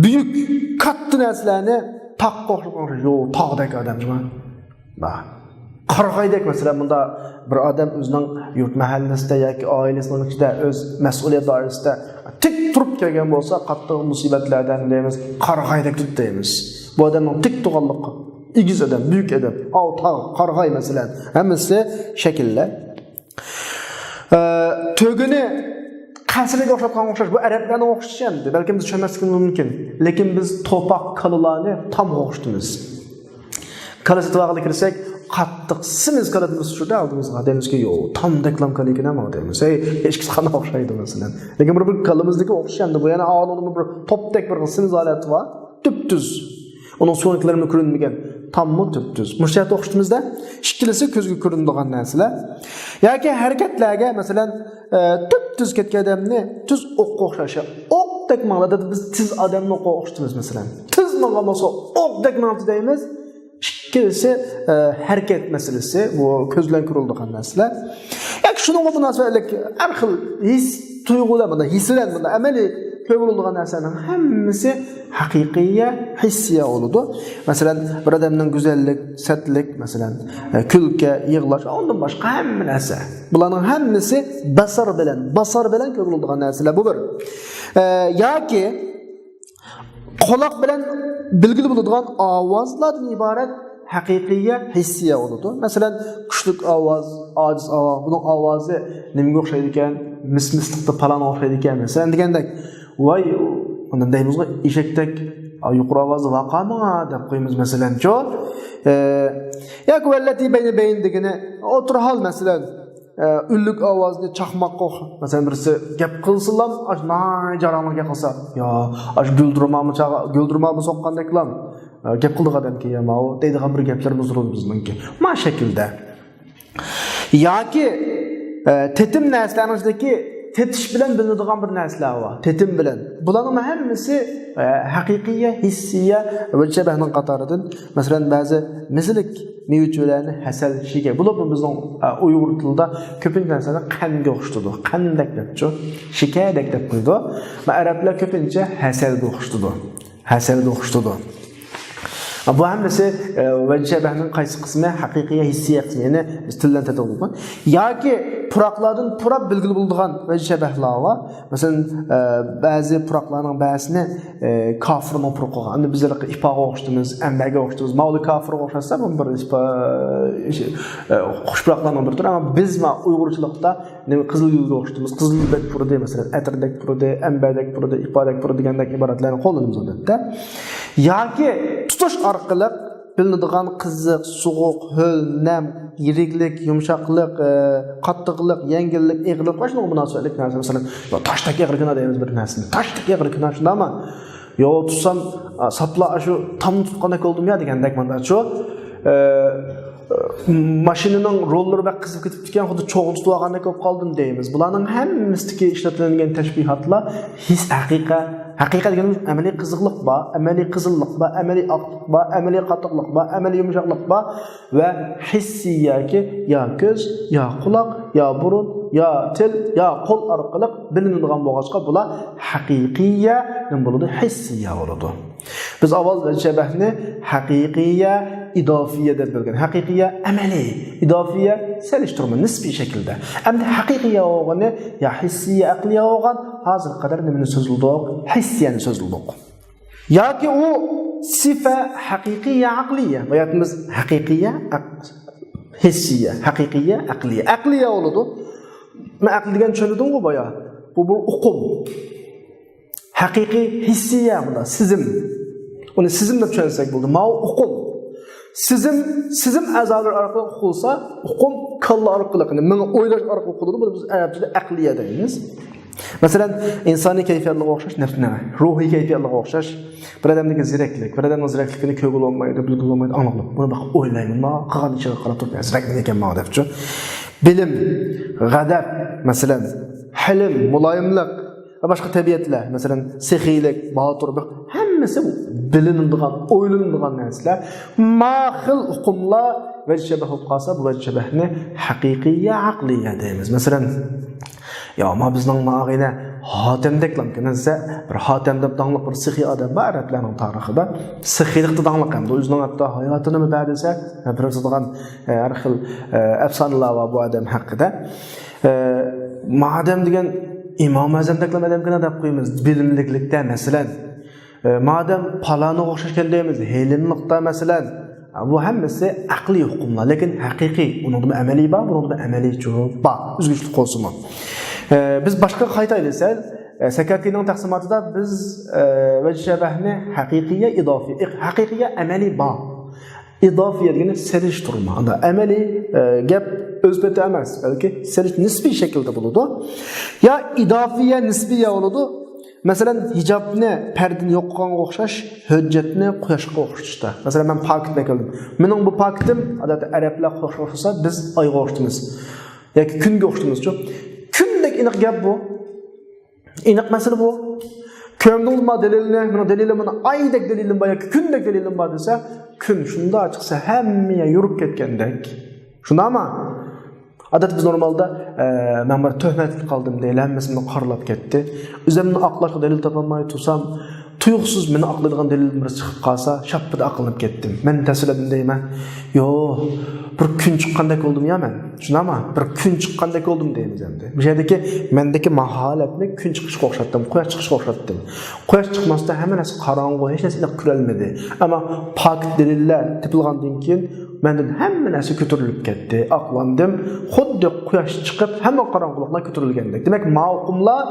büyük katta narsalarni taqqa o'xshab qo'yish, yo'q, tog'dek odamman. Ba. Qarag'aydek mesela bunda bir adam o'zining yurt mahallasida yoki oilasining ichida o'z mas'uliyat doirasida tik turib kelgan bo'lsa, qattiq musibatlardan deymiz, qarag'aydek tut deymiz. Bu odamning tik turganligi, igiz adam, büyük adam, qarag'ay masalan, hammasi shakllar. Tөгini qasriga o'xshab qolgan o'xshash, bu arablarga o'xshashadi. Balki biz tushunmasligimiz mumkin, lekin biz to'paq qalalarni tam o'xshatamiz. Qalasi tuvaqli kirsak, qattiq simiz qaladimiz shuda oldimizga demizki, yo'q, tam deklam qaligina nima deymiz. Hech kim qana o'xshaydi masalan. Lekin bir qalamizdagi o'xshashadi. Bu yana avvalning bir topdek bir simiz holati bor, tüptüz. Onun so'nliklarini ko'rinmagan, tammi tüptüz. Mushayat o'xshatimizda ikkilisi ko'zga ko'rinadigan narsalar. Yoki harakatlarga masalan tüptüz ketgan odamni tuz o'qqa o'xshashi. O'qdek ma'noda biz tiz odamni o'qqa o'xshatamiz masalan. Tiz ma'nosi o'qdek ma'noda deymiz. İkincisi hareket meselesi, bu közlen kurulduğun narsalar. Yani şunun münasebetlik her xil his tuyg'ular bunda, hislar bunda amaliy ko'riladigan narsalarning hammasi haqiqiy, hissiya bo'ladi. Masalan, bir odamning go'zallik, satlik, masalan, kulka, yig'lash, undan boshqa hamma narsa. Bularning hammasi basar bilan ko'riladigan narsalar bu bir. Yoki quloq bilan bilgili bo'ladigan ovozlardan iborat haqiqiy hissiya bo'ladi. Masalan, kuchlik ovoz, ojiz ovoz, buning ovozi nimaga o'xshaydi ekan? Mismislikda falan o'xshaydi ekan. Masalan, degandek, voy, undan deymizmi, eshakdek yuqori ovozi vaqama deb qo'yamiz masalan-chi. Yoki vallati bayna degani o'tir hol masalan ülük ovozli chaqmoqqa masalan birisi gap qilsalam, nay jaranglarga qilsa, yo, ash guldirmami soqqandeklam. Gap qildiq odamga ham o deydigan bir gaplarimiz bor bizningki. Ma shaklda. Yoki tetim narsalarimizdagi tetish bilan bilinadigan bir narsalar bor. Tetim bilan. Bularning hammasi haqiqiy, hissiya va shabahning qatoridan. Masalan, ba'zi mislik mevcularni hasal shiga. Bular bizning Uyg'ur tilida ko'pincha narsalar qanga o'xshatadi. Qandak debchi, shikadek deb qo'ydi. Va arablar ko'pincha hasalga o'xshatadi. Hasalga o'xshatadi. Bu hammasi vajhabahning qaysi qismi haqiqiy hissiy qismi, ya'ni biz tildan tatbiq. Yoki puroqlardan purab bilgili bo'ladigan vajhabahlar bor. Masalan, ba'zi puroqlarning ba'zisini kofirning puroqi. Endi bizlar ipoga o'xshatamiz, ambaga o'xshatamiz. Mavli kofirga o'xshatsa, bu bir xushpuroqlarning bir turi, ammo biz Uyg'urchilikda qizilgulga o'xshatamiz. Qizildek purdi, masalan, atrdek purdi, ambadek purdi, ipodak purdi degandek iboratlarni qo'llanamiz odatda. Yoki tutush orqali bilinadigan qiziq, sovuq, ho'l, nam, yiriklik, yumshoqlik, qattiqlik, yengillik, eg'irlik va shunga munosabatli narsa. Masalan, tashdek eg'irgina deymiz bir narsani. Tashdek eg'irgina shundami? Yo, tutsam sapla shu tam tutqandek oldum ya degandek mana shu mashinaning rollari va qizib ketib ketgan, xuddi cho'g'ni tutib olgandek bo'lib qoldim deymiz. Bularning hammasidagi ishlatiladigan tashbihatlar his haqiqat deganimiz amaliy qiziqlik bor, amaliy qizillik bor, amaliy oqlik bor, amaliy qattiqlik bor, amaliy yumshoqlik bor va hissiyaki yo ko'z, yo quloq, yo burun, yo til, yo qo'l orqali bilinadigan bo'lg'achqa bular haqiqiya nima bo'ladi? Hissiya bo'ladi. Biz avval shabahni haqiqiya, idofiya deb bilgan. Haqiqiya amaliy, idofiya selishtirma nisbiy shaklda. Endi haqiqiya o'g'ini ya hissiya, aqliya o'g'an hozir qadar nimani so'zildik? Hissiyani so'zildik. Yoki u sifa haqiqiya, aqliya. Bayatimiz haqiqiya, hissiya, haqiqiya, aqliya. Aqliya bo'ladi. Men aql degan tushundim-ku boya. Bu bir uqum. Haqiqiy hissiya bunda, sizim. Uni sizim deb tushunsak bo'ldi. Ma uqum. sizim azalar orqali uqilsa, uqum kalla orqali, men o'ylash orqali uqiladi. Buni biz arabchada aqliya deymiz. Masalan, insoniy kayfiyatga o'xshash nafsna, ruhiy kayfiyatga o'xshash bir odamning ziraklik, bir odamning zirakligini ko'ngil olmaydi, bilgil olmaydi, aniqlab. Buni baq o'ylayman, qilgan ishiga qarab turib, ziraklik ekanman debchi. Bilim, g'adab, masalan, hilm, muloyimlik va boshqa tabiatlar, masalan, sexiylik, boturlik, hammasi bilinadigan, o'ylanadigan narsalar, mahil hukmlar va shabahu qasa bu shabahni haqiqiyya, aqliyya deymiz. Masalan, ya ama bizning ma'g'ina Hatemdek lamkinizse bir Hatemde dağınlık bir sıhhi adam var Araplarning tarixida. Sıhhilikda dağınlık hem de o'zining hatta hayotini mi ba'disa bir o'zadigan har xil afsonalar va bu adam haqida. Madem degan İmam Azamdek adamgina deb qo'yamiz bilimliklikda masalan. Madem palani o'xshashgan deymiz, helimlikda masalan. Bu hammasi aqliy hukmlar, lekin haqiqiy, uning amaliy bor, buning amaliy yo'q. Bor, o'zgarishli qo'lsimi. Biz boshqa qayta aylasak, Sakakining taqsimotida biz vajshabahni haqiqiyya idofiy, haqiqiyya amaliy bor. İdofiy degani selishtirma. Unda amaliy gap o'zbata emas, balki selish nisbiy shaklda bo'ladi. Ya idofiyya nisbiyya bo'ladi. Masalan, hijobni pardani yo'q qilganga o'xshash, hujjatni quyoshga o'xshatishda. Masalan, men paketga keldim. Mening bu paketim odatda arablar o'xshasa, biz oyga o'xshatamiz. Yoki kunga o'xshatamiz-ku. Kundek iniq gap bu. Iniq masala bu. Kömdüng ma delilini, mana delilim mana aydek delilim var yoki kundek delilim var desa, kun shunda chiqsa hammaga yurib ketgandek. Shunda ama adat biz normalda men bir töhmetlik qaldım deyil, hammasini qarlab ketdi. O'zimni aqlashga delil topolmay tursam, tuyuqsiz meni aqlaydigan delilim bir chiqib qolsa, shapida aqlanib ketdim. Men tashladim deyman. Yo'q, bir kun chiqqandek oldum ya men. Shunama, bir kun chiqqandek oldum deymiz endi. Bu yerdagi mendagi maholatni kun chiqishga o'xshatdim, quyosh chiqishga o'xshatdim. Quyosh chiqmasda hamma narsa qorong'u, hech narsa iliq ko'rilmadi. Ammo pok delillar topilgandan keyin mendan hamma narsa ko'tarilib ketdi. Aqlandim, xuddi quyosh chiqib, hamma qorong'uliklar ko'tarilgandek. Demak, ma'qumlar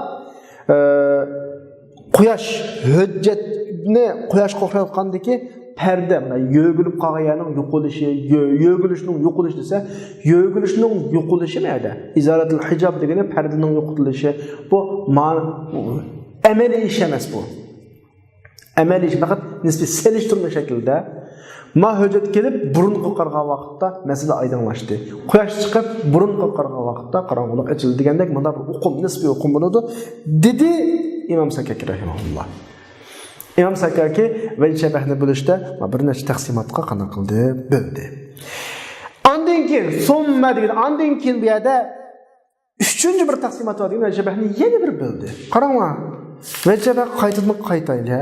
quyosh hujjatni quyoshga o'xshatgandiki perde, yögülüp qağayanın yo'qolishi, yögülüşning yo'qolishi desa, yögülüşning yo'qolishi nima? İzaratul hijab degani perdening yo'qotilishi. Bu amaliy ish emas bu. Amaliy ish faqat nisbiy selishtirma shaklda. Ma hujjat kelib burun qo'qargan vaqtda masala oydinlashdi. Quyosh chiqib burun qo'qargan vaqtda qorong'ulik ochildi degandek bunda bir o'qim nisbiy o'qim bo'ladi, dedi İmam Sakaki rahimahulloh. İmam Sakaki vajshabahni bo'lishda bir nechta taqsimotga qana qildi, bo'ldi. Ondan keyin summa degan, ondan keyin bu yerda uchinchi bir taqsimot bor degan vajshabahni yana bir bo'ldi. Qaranglar. Vajshabah qaytayli.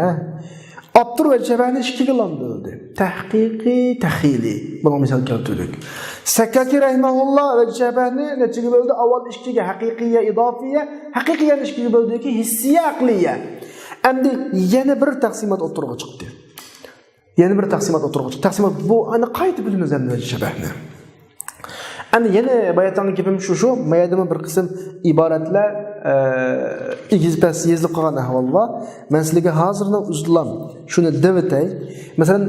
Abdur vajshabahni ikkiga bo'ldi. Tahqiqiy, taxili. Buni misol keltirdik. Sakaki rahimahulloh vajshabahni nechiga bo'ldi? Avval ikkiga haqiqiyya, idofiyya, haqiqiyya ikkiga bo'ldiki, hissiyya, aqliyya. Endi yana bir taqsimot o'tirg'i chiqdi. Yana bir taqsimot o'tirg'i chiqdi. Taqsimot bu ana qayta bilamiz endi vajshabahni. Endi yana bayatning gapim shu, mayadimi bir qism iboratlar igizpas yezilib qolgan ahvol bor. Men sizlarga hozirdan uzlam shuni deb o'tay. Masalan,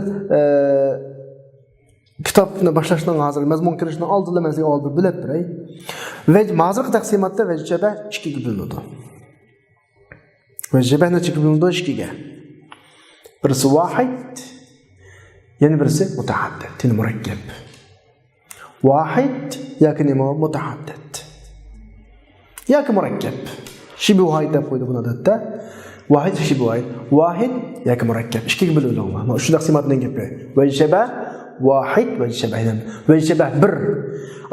kitobni boshlashdan hozir mazmun kirishdan oldin men sizga olib bilib beray. Va hozirgi taqsimotda vajshabah ikkiga bo'linadi. Vajshabah nechiga bo'linadi? Ikkiga. Birisi vahid, yana birisi mutaaddid, tin murakkab. Vahid yoki nima mutaaddid. Yoki murakkab. Shibuhayt deb qo'ydi buni odatda. Vahid shibuhayt. Vahid yoki murakkab. Ikkiga bo'linadi. Mana shu taqsimotning gapi. Vajshabah vahid vajshabah bir.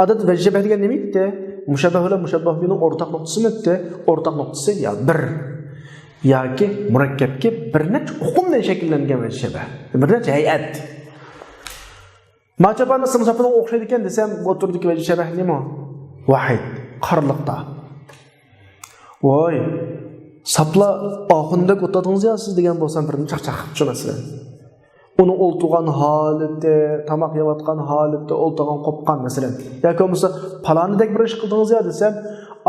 Adat vajshabah degan nima edi? Mushabbah bilan mushabbah bilan o'rtaq nuqtasi edi. O'rtaq nuqtasi ya bir. Yoki murakkabga bir nechta hukmdan shakllangan vajshabah. Bir nechta hay'at. Machapanni simsapini o'xshaydi ekan desam, o'tirdik vajshabah nima? Vahid, qarliqda. Voy, sapla oxunda o'tadingiz ya siz degan bo'lsam birini chaqchaqib tushunasizlar. Uni o'ltirgan holati, tamoq yeyotgan holati, o'ltirgan qopqan masalan. Yoki bo'lmasa palonidek bir ish qildingiz ya desam,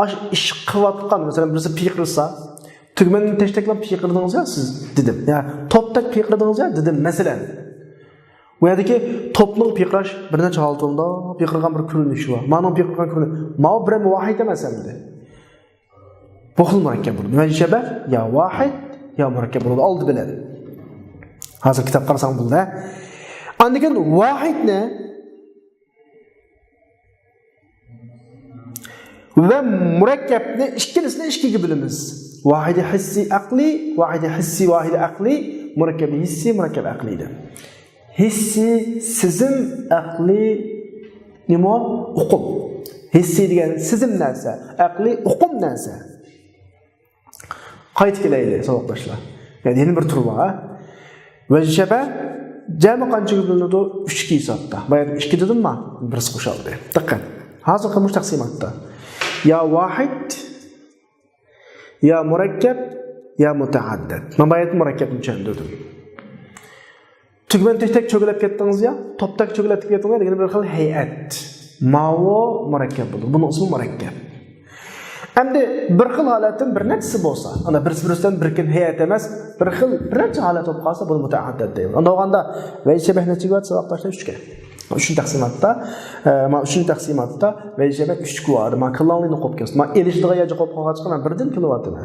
ash ish qilayotgan masalan birisi piqirsa, tugmanni tashtaklab piqirdingiz ya siz dedim. Ya toptak piqirdingiz ya dedim masalan. Bu yerdeki toplum piqrash bir necha holda piqirgan bir ko'rinishi bor. Ma'no piqirgan ko'rinish. Ma bir vahid emas endi. Bu xil murakkab bo'ladi. Vayshabah ya vahid ya murakkab bo'ladi. Oldi biladi. Hozir kitob qarasang bo'ldi. Andikin vahid ne? Ve murakkabni ikkilisini ikkiga bilamiz. Vahidi hissi aqli, vahidi hissi, vahidi aqli, murakkabi hissi, murakkabi aqlidir. Hissi sizim, aqli nima? Uqum. Hissi degani sizim narsa, aqli uqum narsa. Qayt kelayli saboqdoshlar. Yani yeni bir tur var. Vayshabah jami qanchaga bo'linadi? 3 hisobda. Bayaq 2 dedimmi? Birisi qo'shildi. Diqqat. Hozir qilmish taqsimotda. Ya vahid, ya murakkab, ya mutaaddid. Men bayaq murakkabni tushundirdim. Tugman tek cho'gilab ketdingiz ya, toptak cho'gilab ketdingiz degan bir xil hay'at. Ma'vo murakkab bo'ldi. Buning ismi murakkab. Endi bir xil holatdan bir nechasi bo'lsa, ana birisidan birkin hay'at emas, bir xil bir necha holat bo'lib qolsa, buni mutaaddid deymiz. Unda olganda vayshabah necha bo'lsa, vaqtda 3 ga. 3 taqsimotda, men 3 taqsimotda vayshabah 3 kvadrat. Men qilonlikni qo'yib ketdim. Men elishdiga yo'q qo'yib qolgan men birdan kilovatni.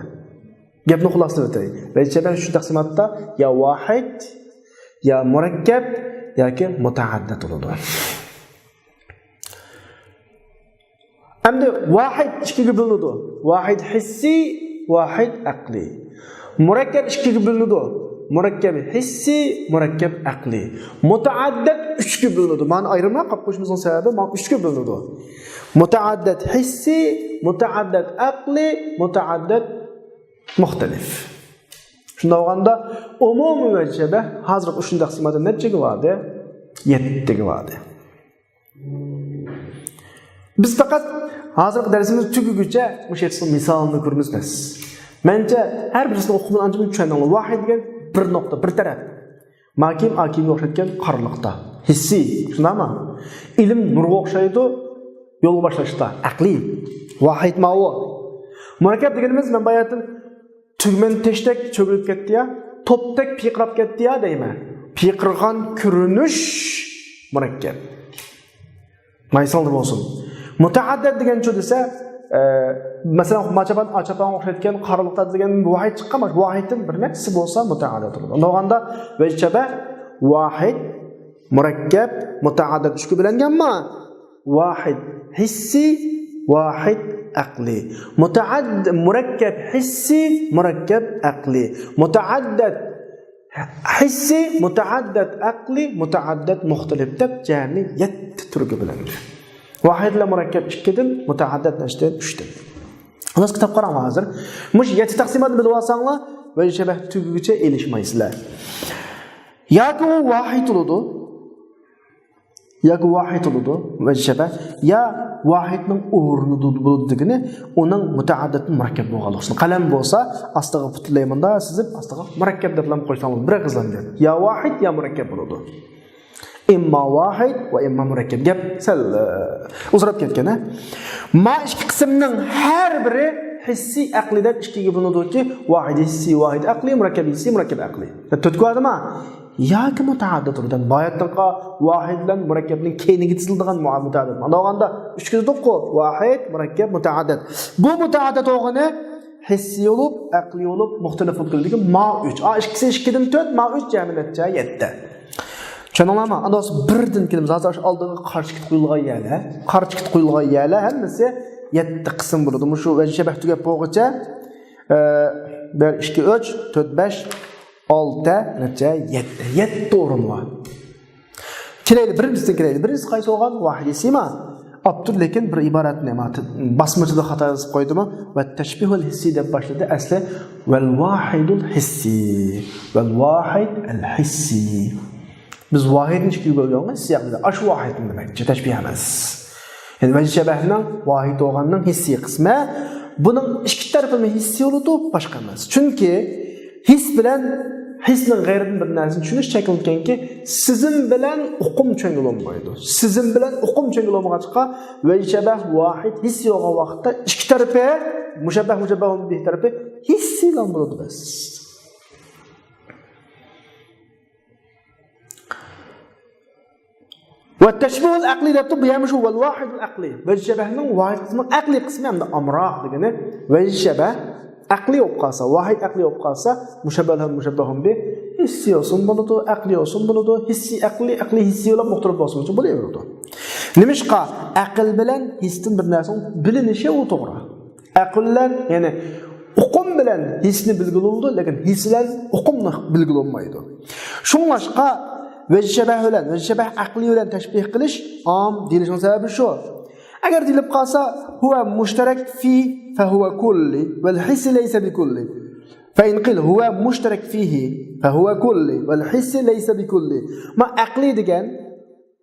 Gapni xulosalab o'tay. Vayshabah 3 taqsimotda ya vahid, ya murakkab yoki mutaaddid bo'ladi. Endi vahid ikkiga bo'linadi. Vahid hissi, vahid aqli. Murakkab ikkiga bo'linadi. Murakkab hissi, murakkab aqli. Mutaaddid 3 ga bo'linadi. Men ayrimlar qilib qo'yishimizning sababi men 3 ga bo'linadi. Mutaaddid hissi, mutaaddid aqli, mutaaddid muxtalif. Shunda olganda umumiy vayshabah hozir o'sha taqsimotda nechaga bordi? 7 ga bordi. Biz faqat hozirgi darsimiz tuguguncha o'sha misolni ko'ramiz biz. Mencha har birisini o'qib ancha tushunadi. Vahid degan bir nuqta, bir taraf. Makim akimga o'xshatgan qarliqda, hissi, shundaymi? Ilm nurga o'xshaydi, yo'l boshlashda, aqli. Vahid ma'vo. Murakkab deganimiz men bayatım tugman teshtak cho'gilib ketdi ya, toptak piqrab ketdi ya deyman. Piqirgan ko'rinish murakkab. Maysalda bo'lsin. Mutaaddid degan chu desa, masalan, machaban achapan o'xshatgan qarliqda degan vahid chiqqan, vahidning bir nechasi bo'lsa mutaaddid bo'ladi. Unda olganda vayshabah vahid, murakkab, mutaaddid uchga bo'linganmi? Vahid hissi, vahid aqli. Mutaaddid murakkab hissi, murakkab aqli. Mutaaddid hissi, mutaaddid aqli, mutaaddid muxtalif deb jami 7 turga bo'linadi. Vahid ile murakkab 2dan, mutaaddid nechdan 3dan. Biz kitob qaraymiz hozir. Mush 7 taqsimotni bilib olsanglar, vayshabah tuguguncha elishmaysizlar. Yoki u vahid bo'ladi. Yoki vahid bo'ladi vayshabah, ya vahidning o'rnida bo'ladiligini, uning mutaaddidning murakkab bo'lganligini. Qalam bo'lsa, astiga putlaymanda sizib, astiga murakkab deb lam qo'ysangiz, bir qizlandi. Ya vahid ya murakkab bo'ladi. İmma vahid ve imma murakkab. Gap sal uzrab ketgan. Ma ikki qismning har biri hissi aqlidan ikkiga bo'linadiki, vahid hissi, vahid aqli, murakkab hissi, murakkab aqli. Tutqadimi? Yoki mutaaddid turdan bayatqa vahid bilan murakkabning keyniga tizildigan mutaaddid. Mana olganda 3 ga to'qo vahid, murakkab, mutaaddid. Bu mutaaddid o'g'ini hissi bo'lib, aqli bo'lib, muxtalif bo'lganligi ma 3. A ikkisi 2dan 4, ma 3 jamiyatcha 7. Çanalama, andas birden kelimiz hazır aldığın qarşıkit qo'yilgan yerlar, qarşıkit qo'yilgan yerlar hammasi 7 qism bo'ladi. Shu vayshabah tugab bo'lguncha 1 2 3 4 5 6 necha 7 o'rin bor. Kelayli birinchisidan kelayli. Birinchisi qaysi bo'lgan? Vahidisima. Abdur lekin bir iboratni basmachida xato yozib qo'ydimi? Va tashbihul hissi deb boshladi. Asli val vahidul hissi. Val vahid al hissi. Biz vahidni ikkiga bo'lganmiz, siyaqda ash vahid demakchi, tashbih emas. Yani vayshabahning vahid bo'lganning hissi qismi, buning ikki tarafini hissi bo'ladi, boshqa emas. Chunki his bilan hisning g'ayridan bir narsani tushunish cheklanganki, sizin bilan uqum chengilolmaydi. Sizin bilan uqum chengilolmag'achqa vayshabah vahid hissi bo'lgan vaqtda ikki tarafi mushabbah bir tarafi hissi bilan bo'ladi bas. والتشبيه العقلي ده طب يعمل هو الواحد العقلي والشبهның واحد قسمı عقلي قسمı hem de amraq degeni والشبه عقلي olub qalsa واحد عقلي olub qalsa müşabbehun bi hissi olsun buludu عقلي olsun buludu hissi عقلي hissi olub muxtalif bolsun üçün bulaverdi. Nimişqa aql bilan histin bir narsa bilinişi o to'g'ri. Aql bilan yani uqum bilan hisni bilgili oldu, lekin his bilan uqumni bilgili olmaydi. Şunlaşqa Veşşebeh akli bilen teşbih qilish am deyilishning sababi shu. Agar deyilib qolsa huwa mushtarak fi fa huwa kulli wal hiss laysa bi kulli. Fa in qil huwa mushtarak fihi fa huwa kulli wal hiss laysa bi kulli. Ma aqli degan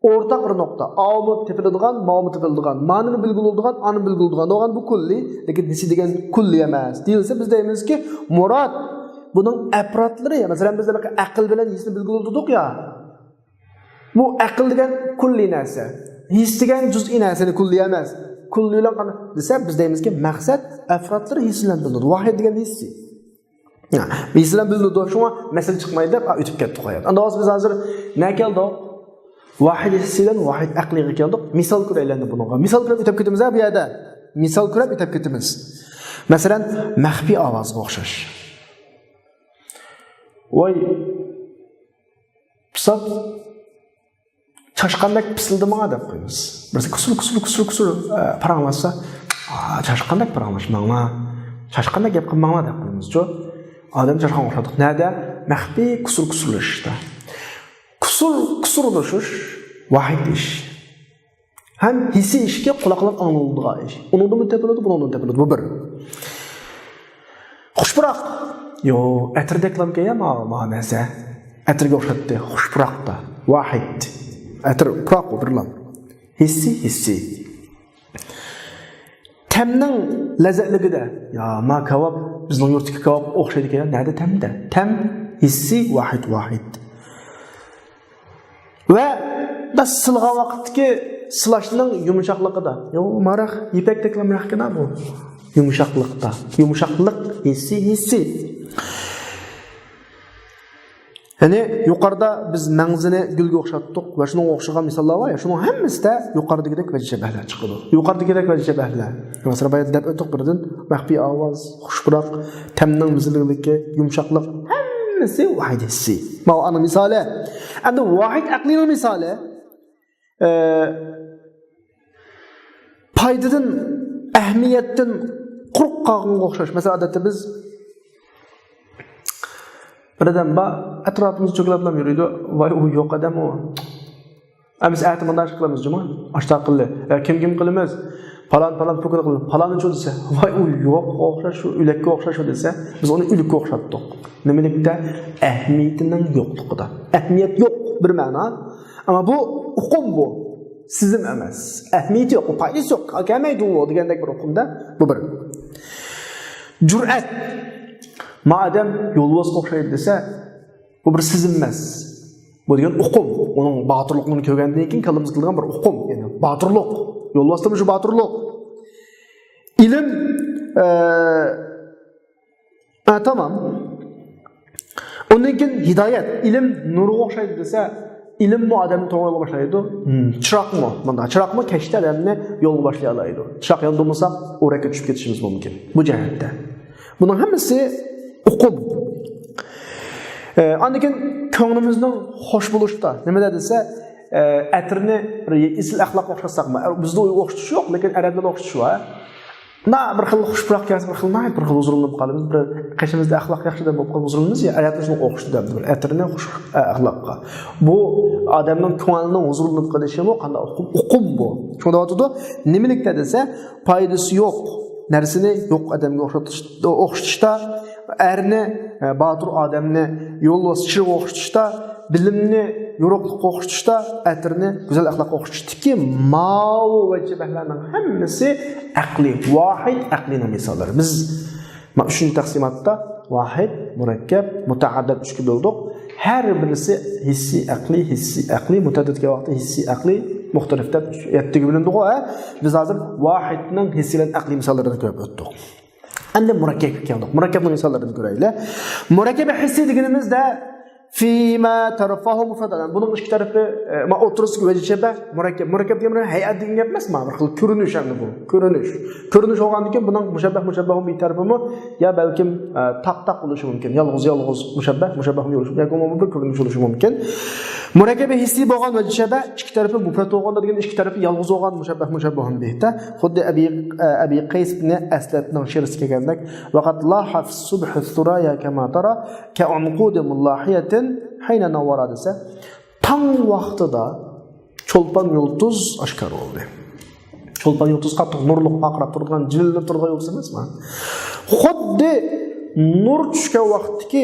o'rtaq bir nuqta. A'ni tepiladigan, ma'ni tepiladigan, ma'nini bilgiladigan, ani bilgiladigan bo'lgan bu kulli, lekin hissi degan kulli emas. Deyilsa biz deymizki, murad buning afratlari, masalan biz aql bilan hisni bilgiladiq ya. Bu aql degan kulli narsa. His degan juz'iy narsani kulli emas. Kulli bilan qana desa biz deymizki, maqsad afratlari his bilan bilinadi. Vahid degan hissi. His bilan bilinadi. Shunga masala chiqmaydi deb o'tib ketdi qo'yadi. Endi biz hozir nima keldik? Vahid hissi bilan vahid aqliga keldik. Misol ko'raylik bunga. Misol ko'rib o'tib ketamiz bu yerda. Misol ko'rib o'tib ketamiz. Masalan, maxfiy ovozga o'xshash. Voy pisab Çaşqandak pisildi mağa deb qo'yamiz. Birisi kusur paranglasa, çaşqandak paranglashmanglar. Çaşqandak gap qilmanglar deb qo'yamiz-ku. Odam çaşqan o'xshadik. Nada? Maxfiy kusurlashishda. Kusurlashish vahid ish. Ham hissi ishga quloqlar angladigan ish. Uningdan tepiladi, buningdan tepiladi. Bu bir. Xushpuroq. Yo, atir deklamga ham ma'nosi. Atirga o'xshatdi. Xushpuroqda. Vahid. Atir quroq o'tirlan. Hissi. Tamning lazzatligida. Ya, ma kebab bizning yurtdagi kebab o'xshaydi ekan. Nada tamda? Tam hissi vahid. Va bas silg'a vaqtdagi silashning yumshoqligida. Yo, maraq ipakdek maraqkina bu. Yumshoqlikda. Yumshoqlik hissi. Yani yuqorida biz mangzini gulga o'xshatdik va shunga o'xshagan misollar bor ya, shuning hammasida yuqoridagidek vajibahlar chiqadi. Yuqoridagidek vajibahlar. Masalan, bayat deb o'tdik birdan maxfiy ovoz, xushpuroq, tamning mizligligi, yumshoqlik hammasi vahid hissi. Mana ana misoli. Endi vahid aqlining misoli paydadan, ahamiyatdan quruq qolganga o'xshash. Masalan, odatda biz bir adam atrofimiz cho'kilab yuradi. Voy, u yo'q odam u. Biz aytmoqdan qilamiz juma. Ashta qildi. Kim qilamiz? Falon pukun qilib. Falonchi desa, voy, u yo'q, o'xshash, shu ulakka o'xshash desa, biz uni ulakka o'xshatdik. Nimalikda ahamiyatining yo'qligida. Ahamiyat yo'q bir ma'no. Ammo bu uqum bu. Sizim emas. Ahamiyati yo'q, foydasi yo'q. Kelmaydi u degandek bir uqumda bu bir. Jur'at. Madem yo'lvoz o'xshaydi desa, bu bir sizim emas. Bu degan uqum. Uning botirligini ko'rgandan keyin kalimiz qilgan bir uqum, ya'ni botirlik. Yo'lvozdimi shu botirlik. Ilm tamam. Undan keyin hidoyat, ilm nurga o'xshaydi desa, ilm bu odamni to'g'riga boshlaydi. Chiroqmi? Bunda chiroqmi kashta odamni yo'lga boshlay oladi. Chiroq yondirmasa, o'rakka tushib ketishimiz mumkin. Bu jihatda. Buning hammasi uqum. Andikin ko'nglimizning xo'sh bo'lishda, nima desa, atirni bir isl axloq o'xshatsaqmi, bizda o'xshatish yo'q, lekin arabda o'xshatish bor. Na bir xil xushpuroq kelsa, bir xil huzurlanib qolamiz, bir qishimizda axloq yaxshi deb bo'lib huzurlanamiz, ya arabda shuni o'xshati deb bir atirni xush axloqqa. Bu odamning ko'nglining huzurlanib qolishi bu qanday uqum bu. Shunda o'tadi, nimalikda desa, foydasi yo'q. Narsini yo'q odamga o'xshatishda, erni, botir odamni yo'lboshchiga o'xshatishda, bilimni yo'qlikqa o'xshatishda, atirni go'zal axloqqa o'xshatishdiki, ma'u vajibahlarning hammasi aqli, vahid aqlining misollari. Biz 3-chi taqsimotda vahid, murakkab, mutaaddid 3 ga bo'ldik. Har birisi hissi aqli, mutaaddidga vaqti hissi aqli muxtalifda yettiga bo'linadi-ku. Biz hozir vahidning hissi bilan aqli misollarini ko'rib o'tdik. Endi murakkabga keldik. Murakkabning misollarini ko'raylik. Murakkab hissi deganimizda fima tarafahu mufradan. Bunun iki tarafı ma oturusku vecebe murakkab. Murakkab degan hay'at degan gap emas, bir xil ko'rinish endi bu. Ko'rinish. Ko'rinish olgandan keyin buning mushabbahun bir tarafimi ya balkim taq bo'lishi mumkin. Yolg'iz mushabbahun bo'lishi mumkin. Yoki bir ko'rinish bo'lishi mumkin. Murakkab hissiy bo'lgan vecebe ikki tarafı mufrad bo'lganda degan ikki tarafı yolg'iz bo'lgan mushabbahun bihta. Xuddi Abi Qays ibn Asladning she'risiga kelgandek, vaqat laha fi subh thuraya kama tara ka'unqud mullahiyatin hayna nawara desa, tang vaqtida cho'lpon yulduz oshkor bo'ldi. Cho'lpon yulduz qattiq nurli aqrab turgan, jilinib turgan yulduz emasmi? Xuddi nur tushgan vaqtdagi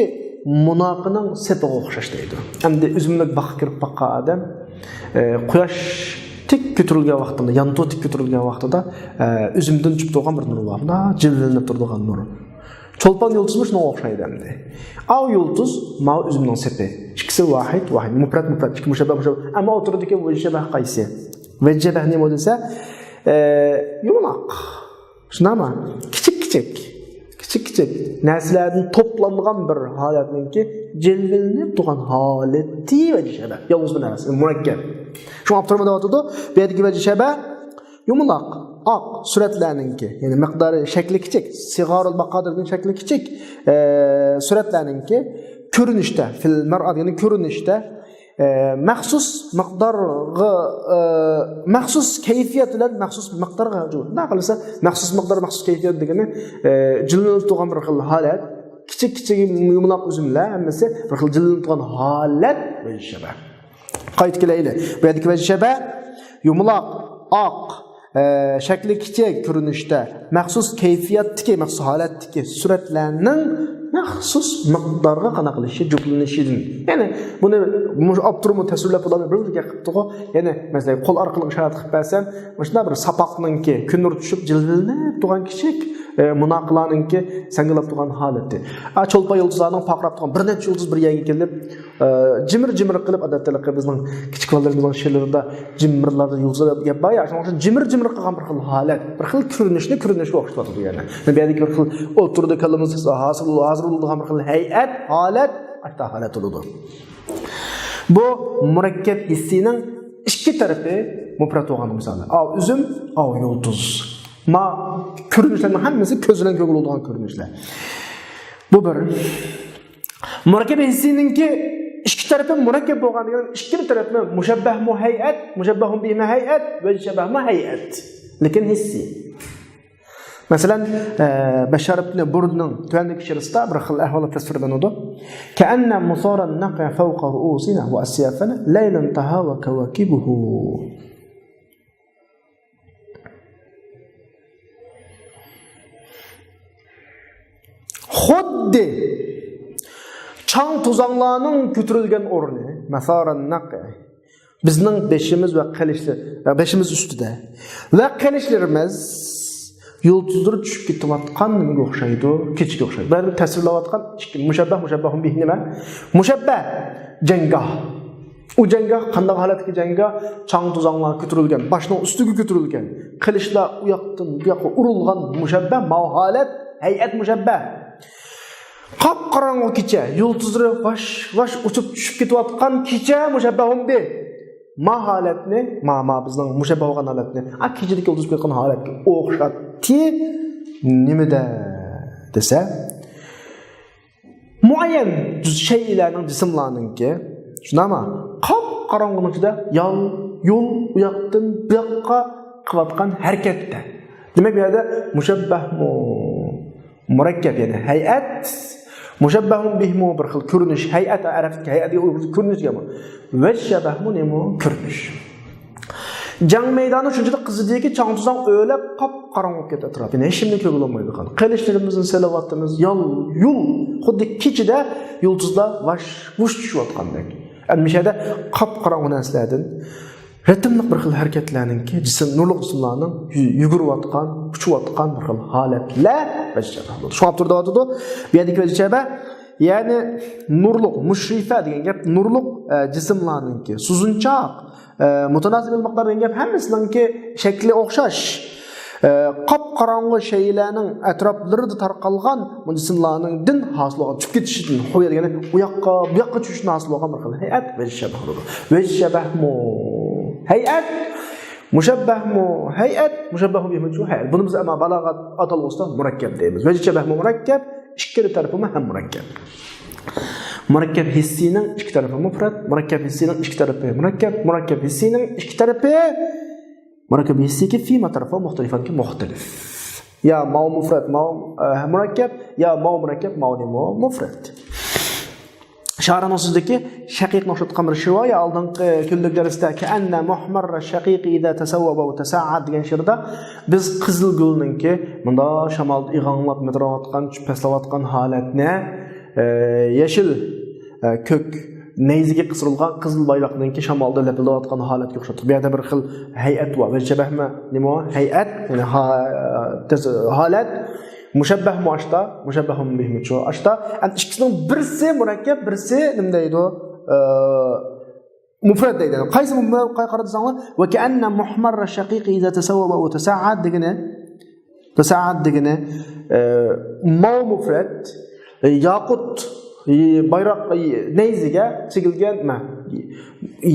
munoqining setiga o'xshash deydi. Endi o'zimlik baqib kirib baqqan odam quyosh tik ko'tarilgan vaqtida, yanto tik ko'tarilgan vaqtida o'zimdan chiqib turgan bir nur bor. Jilinib turgan nur. Cho'lpon yulduzmi shunga o'xshaydi endi. Av yulduz ma o'zimning sepi. İkisi vahid, mufrad, ikki mushabbah. Ammo o'tirdiki vejbah qaysi? Vejbah nima desa, yumaloq. Shunami? Kichik narsalarning to'plangan bir holatninki jilvilinib turgan holati vejbah. Yolg'iz bir narsa, murakkab. Shu o'tirmada o'tdi. Bu yerdagi vejbah yumaloq, oq suratlarninki, ya'ni miqdori shakli kichik, sig'orul maqodirning shakli kichik suratlarninki ko'rinishda, fil mar'at ya'ni ko'rinishda maxsus miqdorga maxsus kayfiyat bilan maxsus miqdorga nima qilsa, maxsus miqdor, maxsus kayfiyat degani jilinib turgan bir xil holat, kichik yumaloq uzumlar, hammasi bir xil jilinib turgan holat va shabah. Qayt kelayli. Bu yerdagi shabah yumaloq, oq shakli kichik ko'rinishda maxsus kayfiyatdagi, maxsus holatdagi suratlarning maxsus miqdorga qanaqa qilishi, juplanishidan. Ya'ni buni opturmu tasvirlab bo'ladi, birga qilibdi-ku. Ya'ni masalan, qo'l orqali ishorat qilib bersam, mana bir sapoqninki kun nur tushib jilvilinib turgan kichik munoqilarninki sangilab turgan holati. Cho'lpon yulduzlarning paqrab turgan bir necha yulduz bir yangi kelib, jimir qilib odatda bizning kichik bolalarning she'rlarida jimirlarda yulduzlar gap bor, o'sha jimir qilgan bir xil holat, bir xil ko'rinishga o'xshatadi yana. Bu yerdagi bir xil o'tirdi kalamiz hozir bo'lgan bir xil hay'at, holat, hatta holat bo'ladi. Bu murakkab hissining ikki tarafi mufrad bo'lgan misol. Uzum, yulduz. Ma ko'rinishlarning hammasi ko'z bilan ko'riladigan ko'rinishlar. Bu bir. Murakkab hissininki ikki tarafi murakkab bo'lganligidan ikki tarafni mushabbah hay'at, mushabbahun bihi hay'at va shabah hay'at. Lekin hissi. Masalan, Bashar ibn Burdning tuandagi she'risida bir xil ahvolat tasvirlanadi. Ka'anna musaran naqa fawqa ru'usina wa asyafana laylan tahawa kawakibuhu. Xuddi chang tuzanglarning ko'tarilgan o'rni, masaran naqa bizning beshimiz va qilishlar, beshimiz ustida va qilishlarimiz yulduzlar tushib ketayotgan nimaga o'xshaydi? Kechga o'xshaydi. Buni tasvirlayotgan mushabbahun bihi nima? Mushabbah janggoh. U janggoh qanday holatdagi janggoh? Chang tuzanglar ko'tarilgan, boshning ustiga ko'tarilgan, qilishlar u yoqdan bu yoqqa urilgan mushabbah, holat, hay'at mushabbah. Qop-qorong'u kecha, yulduzlar vash uchib tushib ketayotgan kecha mushabbahun bihi. Holatni, bizning mushabbah bo'lgan holatni, kechadagi yulduz qo'ygan holatga o'xshatdi. Nimada desa, muayyan shaylarning, jismlarninki, shunami? Qop-qorong'uning ichida yo'l u yoqdan bu yoqqa qilayotgan harakatda. Demak, bu yerda mushabbah murakkab, ya'ni hay'at, mushabbahun bihi bir xil ko'rinish, hay'at arabcha hay'atga ko'rinishga va shabahmu nima ko'rinish. Jang maydoni shunchalik qizidiki, chang tuzang o'ylab qop-qorong'i bo'lib ketadi atrofida. Hech kimni ko'rolmaydi qani. Qilishlarimizni salavatimiz yo'l xuddi kechida yulduzlar vush tushayotgandek. Almishada qop-qorong'i narsalardan ritmli bir xil harakatlarninki, nurli jismlarning yugurayotgan, uchayotgan bir xil holatlar vajjabah. Shu turda o'tdi. Bu yerdagi vajjabah, ya'ni nurliq, mushrifa degan gap, nurliq jismlarninki, suzunchoq, mutanosibil miqdor degan gap hammasininki shakli o'xshash. Qap-qarаңғы şeylerning atroflarida tarqalgan bu jismlarning din hosilga tushib ketishidan qo'ya degani u yoqqa bu yoqqa tushishni hosil bo'lgan bir xil hay'at va shabah bo'ladi. Va shabahmu hay'at mushabbahmu hay'at mushabbahu bihi shu hay'at. Buni biz ama balag'at atalg'usida murakkab deymiz. Va shabahmu murakkab ikkala tarafi ham murakkab. Murakkab hissining ikki tarafi mufrad, murakkab hissining ikki tarafi murakkab, murakkab hissining ikki tarafi murakkab hissiki fi tarafı muhtelifan ki muhtelif. Ya mav mufrad mav murakkab ya mav murakkab mav mufrad. Şa'rının sizdeki şaqiq noşatqan bir şivoya aldınqı kunlik darsda ki anna muhmarra shaqiqi idza tasawwaba wa tasa'ad degan şirda biz qizil gulninki bunda shamalda ig'anglab metrayotgan, paslayotgan holatni yeşil kök neyziga qisirilgan qizil bayroqninki shamolda lapilayotgan holatga o'xshatib. Bu yerda bir xil hay'at bor. Va shabahma nima? Hay'at, ya'ni holat mushabbah muashta, mushabbahum bihi shu ashta. An ikkisining birsi murakkab, birsi nima deydi? Mufrad deydi. Qaysi mufrad qaradinglar? Va ka'anna muhmarra shaqiqi idza tasawwaba wa tasa'ad degani tasa'ad degani maw mufrad yaqut bayroq neyziga chigilgan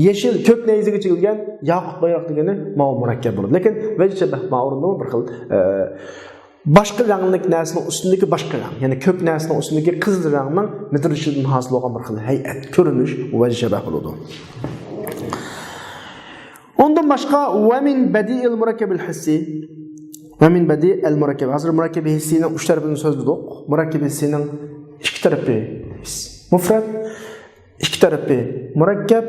yeşil kök neyziga chigilgan yaqut bayroq degani mav murakkab bo'ladi. Lekin vajshabah ma'runda bir xil boshqa ranglik narsaning ustundagi boshqa rang, ya'ni kök narsaning ustundagi qizil rangning mitirishidan hosil bo'lgan bir xil hay'at, ko'rinish vajshabah bo'ladi. Ondan boshqa va min badi'il murakkabil hissi va min badi'il murakkab. Hozir murakkab hissining uch tarafini so'zladik. Murakkab hissining ikki tarafi mufrad, ikki tarafi murakkab,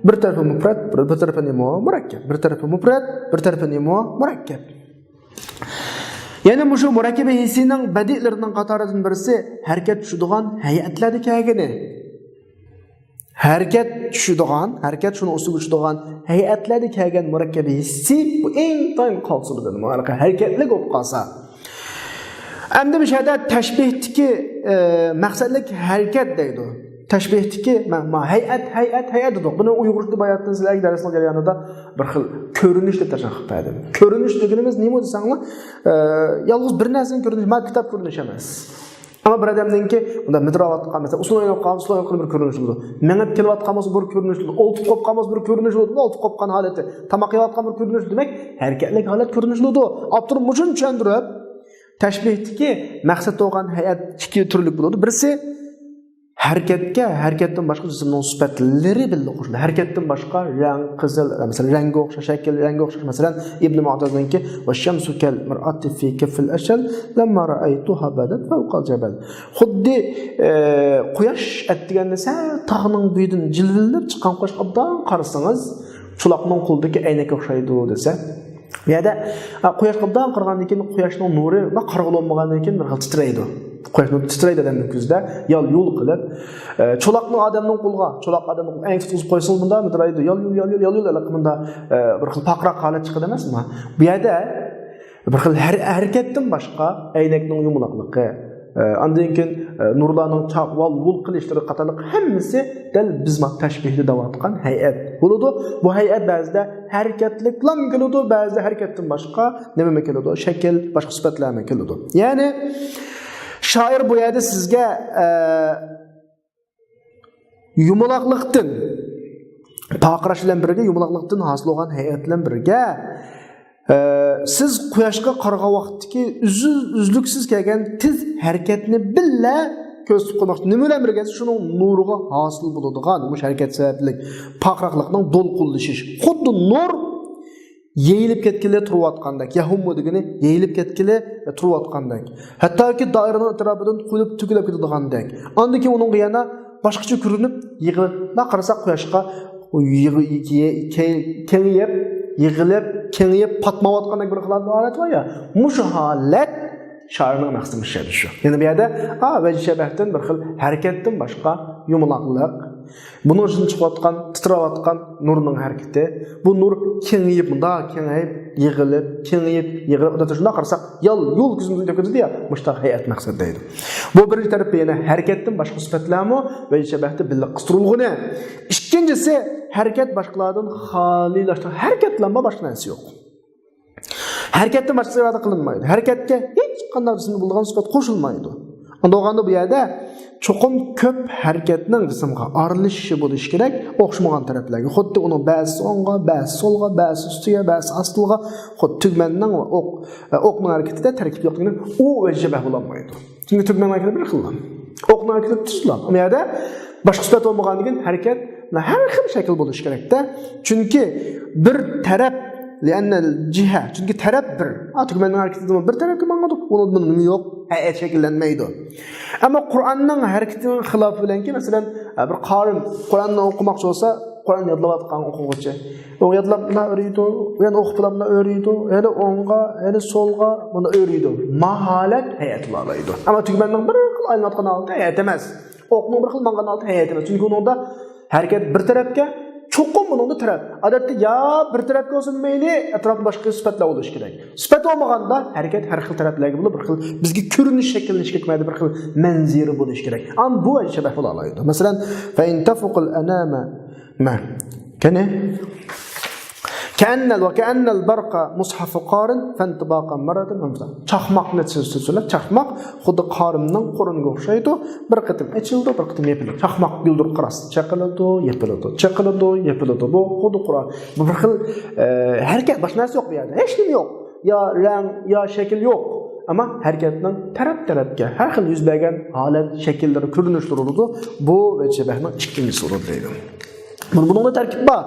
bir tarafi mufrad, bir tarafi nima murakkab, bir tarafi mufrad, bir tarafi nima murakkab. Yani şu murakkab hissining badi'larining qatoridan birisi harakat tushadigan hay'atlarni kelgani. Harakat tushadigan, harakat shuni ustiga tushadigan hay'atlarni kelgan murakkab hissi bu eng tong qolsilidir. Mana harakatli bo'lib qolsa Endi bir şeyde teşbihtiki maqsadlik harakat deydi. Teşbihtiki hay'at dedik. Buni Uyg'ur tilida bayatdan sizlarga darslar jarayonida bir xil ko'rinish deb tashaqquf qildim. Ko'rinish deganimiz nima desanglar, yolg'iz bir narsaning ko'rinishi, ma kitob ko'rinishi emas. Ama bir adamninki bunda midravotgan mesela usloyib qolgan bir ko'rinish bo'ladi. Mengib kelayotgan bo'lsa bir ko'rinish bo'ladi. Oltib qolgan bo'lsa bir ko'rinish bo'ladi. Oltib qolgan holati, tamoq yeyotgan bir ko'rinish demak, harakatlik holat ko'rinish bo'ladi. Abdur mushun tushuntirib Təşbihdiki məqsəd olan həyat iki türlük bo'ladi. Birisi harakatdan boshqa jismning sifatlari bilan qo'shiladi. Harakatdan boshqa rang, qizil, masalan, rangga o'xshash, rangga o'xshash. Masalan, Ibn Mu'tazilinki va shamsu kal mar'ati fi kafil ashal lamma ra'aytuha badat fawqa al-jabal. Xuddi quyosh atdiganda tog'ning buyidan jilvillab chiqqan quyosh obdan qarasangiz, cho'loqning qo'lidagi aynakka o'xshaydi desa, bu yerda quyosh qildan qirgandan keyin quyoshning nuri va qarg'ilmagandan keyin bir xil titraydi. Quyoshning titraydi odamning ko'zida, yo'l qilib, cho'loqning odamning qo'lga, cho'loq odamning eng tutqizib qo'ysa bunda titraydi. Yo'l alaqimda bir xil faqroq holat chiqadi emasmi? Bu yerda bir xil harakatdan boshqa aynakning yumaloqligi, andan keyin nurlarning chaqval vul qilishlari qatorliq hammasi dal bizma tashbihda davatgan hay'at bo'ladi. Bu hay'at ba'zida harakatlik bilan keladi, ba'zida harakatdan boshqa nima keladi? Shakl, boshqa sifatlar keladi. Ya'ni shoir bu yerda sizga yumaloqlikdan paqirash bilan birga yumaloqlikdan hosil bo'lgan hay'at bilan birga siz quyoshga qarag'an vaqtdagi uzluksiz kelgan tiz harakatni billa ko'z tutib qo'ymoqchi. Nima bilan birga shuning nuriga hosil bo'ladigan bu harakat sababli paqraqlikning do'lqinlashish. Xuddi nur yeyilib ketgili turayotgandek, yahummu degani yeyilib ketgili turayotgandek. Hattoki doiraning atrofidan quyilib to'kilib ketadigandak. Undan keyin uning yana boshqacha ko'rinib, yig'ilib, qarasak quyoshga kengayib patmayotgandek bir holat var ya. Mushu holat shoirning maqsadi shu. Ya'ni bu yerda vajshabahdan bir xil harakatdan boshqa yumaloqlik, buning uchun chiqayotgan, titrayotgan nurning harakati, bu nur kengayib, yig'ilib, o'ta shunda qarasak, yo'l ko'zimizga ko'rdi ya, mushtaq hay'at maqsad deydi. Bu birinchi tarafda yana harakatdan boshqa sifatlarmi vajshabahda birga qistirilgani. Ikkinchisi harakat boshqalardan xolilashtir. Harakatlanma boshqa narsa yo'q. Hareketde başqa ifadə qılınmaydı. Hareketke hiç qanday cisimni bulduğan sıfat qoşulmaydı. Onda oğanda bu yerdə çoxum köp hareketning cisimga aralishishi bo'lishi kerak, o'xshamagan taraflarga. Xuddi uning ba'zisi o'ngga, ba'zisi solga, ba'zisi ustiga, ba'zisi astiga, xuddi tugmanning va o'qning hareketida tarkib yo'qligini u vajibah bo'lmaydi. Chunki tugman harekati bir xil. O'qning harekati tuslan. Bu yerda boshqa sifat bo'lmaganligidan harakat har xil shakl bo'lishi kerak-da. Chunki bir taraf لأن الجهة çünkü taraf bir. Tugmanning hareketi bir tarafga mangadi. Onun yo'q, hayat shakllanmaydi. Ama Qur'onning harakatining xilofi bilanki, masalan, bir qorim Qur'onni o'qimoqchi bo'lsa, Qur'on yodlayotgan o'quvchi. O yodlabni o'riydi, yana o'qib bilan o'riydi, yana o'ngga, yana solga buni o'riydi. Mahorat hayatlaydi. Ama tugmanning bir xil aylanayotgan holda hayat emas. O'qning bir xil mangan holda hayat emas. Chunki unda harakat bir tarafga çoğun bunun da taraf. Adette ya bir taraf olsun meyli, etrafı başka sıfatlar oluş gerek. Sıfat olmaganda hareket her xil taraflarga bo'lib, bir xil bizga ko'rinish shakllanishga ketmaydi, bir xil manziri bo'lish kerak. Am bu shabah bo'la oladi. Masalan, fa in tafuqul anama ma kana كأن البرق مصحف قارن فانطباقا مرة مثلا çaqmaqni so'zlab çaqmaq xuddi qorimning qo'riniga o'xshaydi, bir qitim ochildi, bir qitim yopildi. Çaqmaq guldir qarasi, chaqiladi, yopiladi, chaqiladi, yopiladi. Bu xuddi Qur'on. Bu bir xil harakat, boshqa narsa yo'q bu yerda. Hech nima yo'q. Ya rang, ya shakl yo'q. Ama harekatning taraf-tarafga har xil yuz bergan holat, shakllari, ko'rinishlar bo'ladi. Bu vajibahning ikkinchisi bo'ladi. Buningda tarkib bor.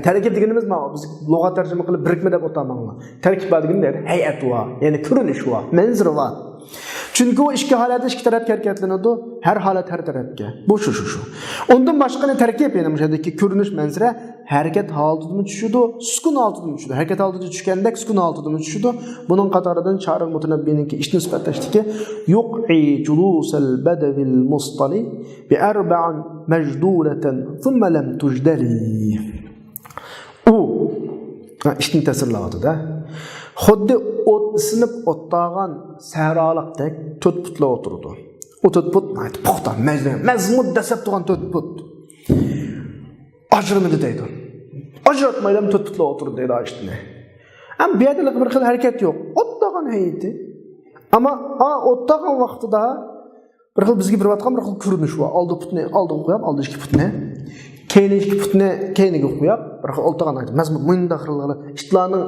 Tarkib deganimiz biz lug'at tarjima qilib birikma deb o'tamoqmiz. Tarkib deganda hay'at va, ya'ni ko'rinish va, manzir va. Chunki u ikki holatda ikki tarafga harakatlanadi, har holat har tarafga. Bu shu. Undan boshqa tarkib, ya'ni o'shadagi ko'rinish manzira harakat holatida tushadi, sukun holatida tushadi. Harakat holatida tushganda sukun holatida tushadi. Buning qatoridan Chariq Mutanabbininki ishni sifatlashdiki, yuqi julusal badavil mustali bi arba'in majdulatan thumma lam tujdali. U ishni ta'sirlaydi-da. Xuddi sinib o'tdagan sahrolikdek to'rt putlar o'tirdi. O to'rt put puxta, mazmud dasab turgan to'rt put. Ajrimidi deydi. Ajratmaylam to'rt putlar o'tirdi deydi ishni. Am bu yerda bir xil harakat yo'q. O'tdagan hayiti. Ama o'tdagan vaqtida bir xil bizga berayotgan bir xil ko'rinish bor. Oldi putni oldiga qo'yib, oldi ikki putni keyin ikki putni keyiniga qo'yib, bir xil o'ltagan aytdi. Mazmun mo'yinda xirlari ishlarning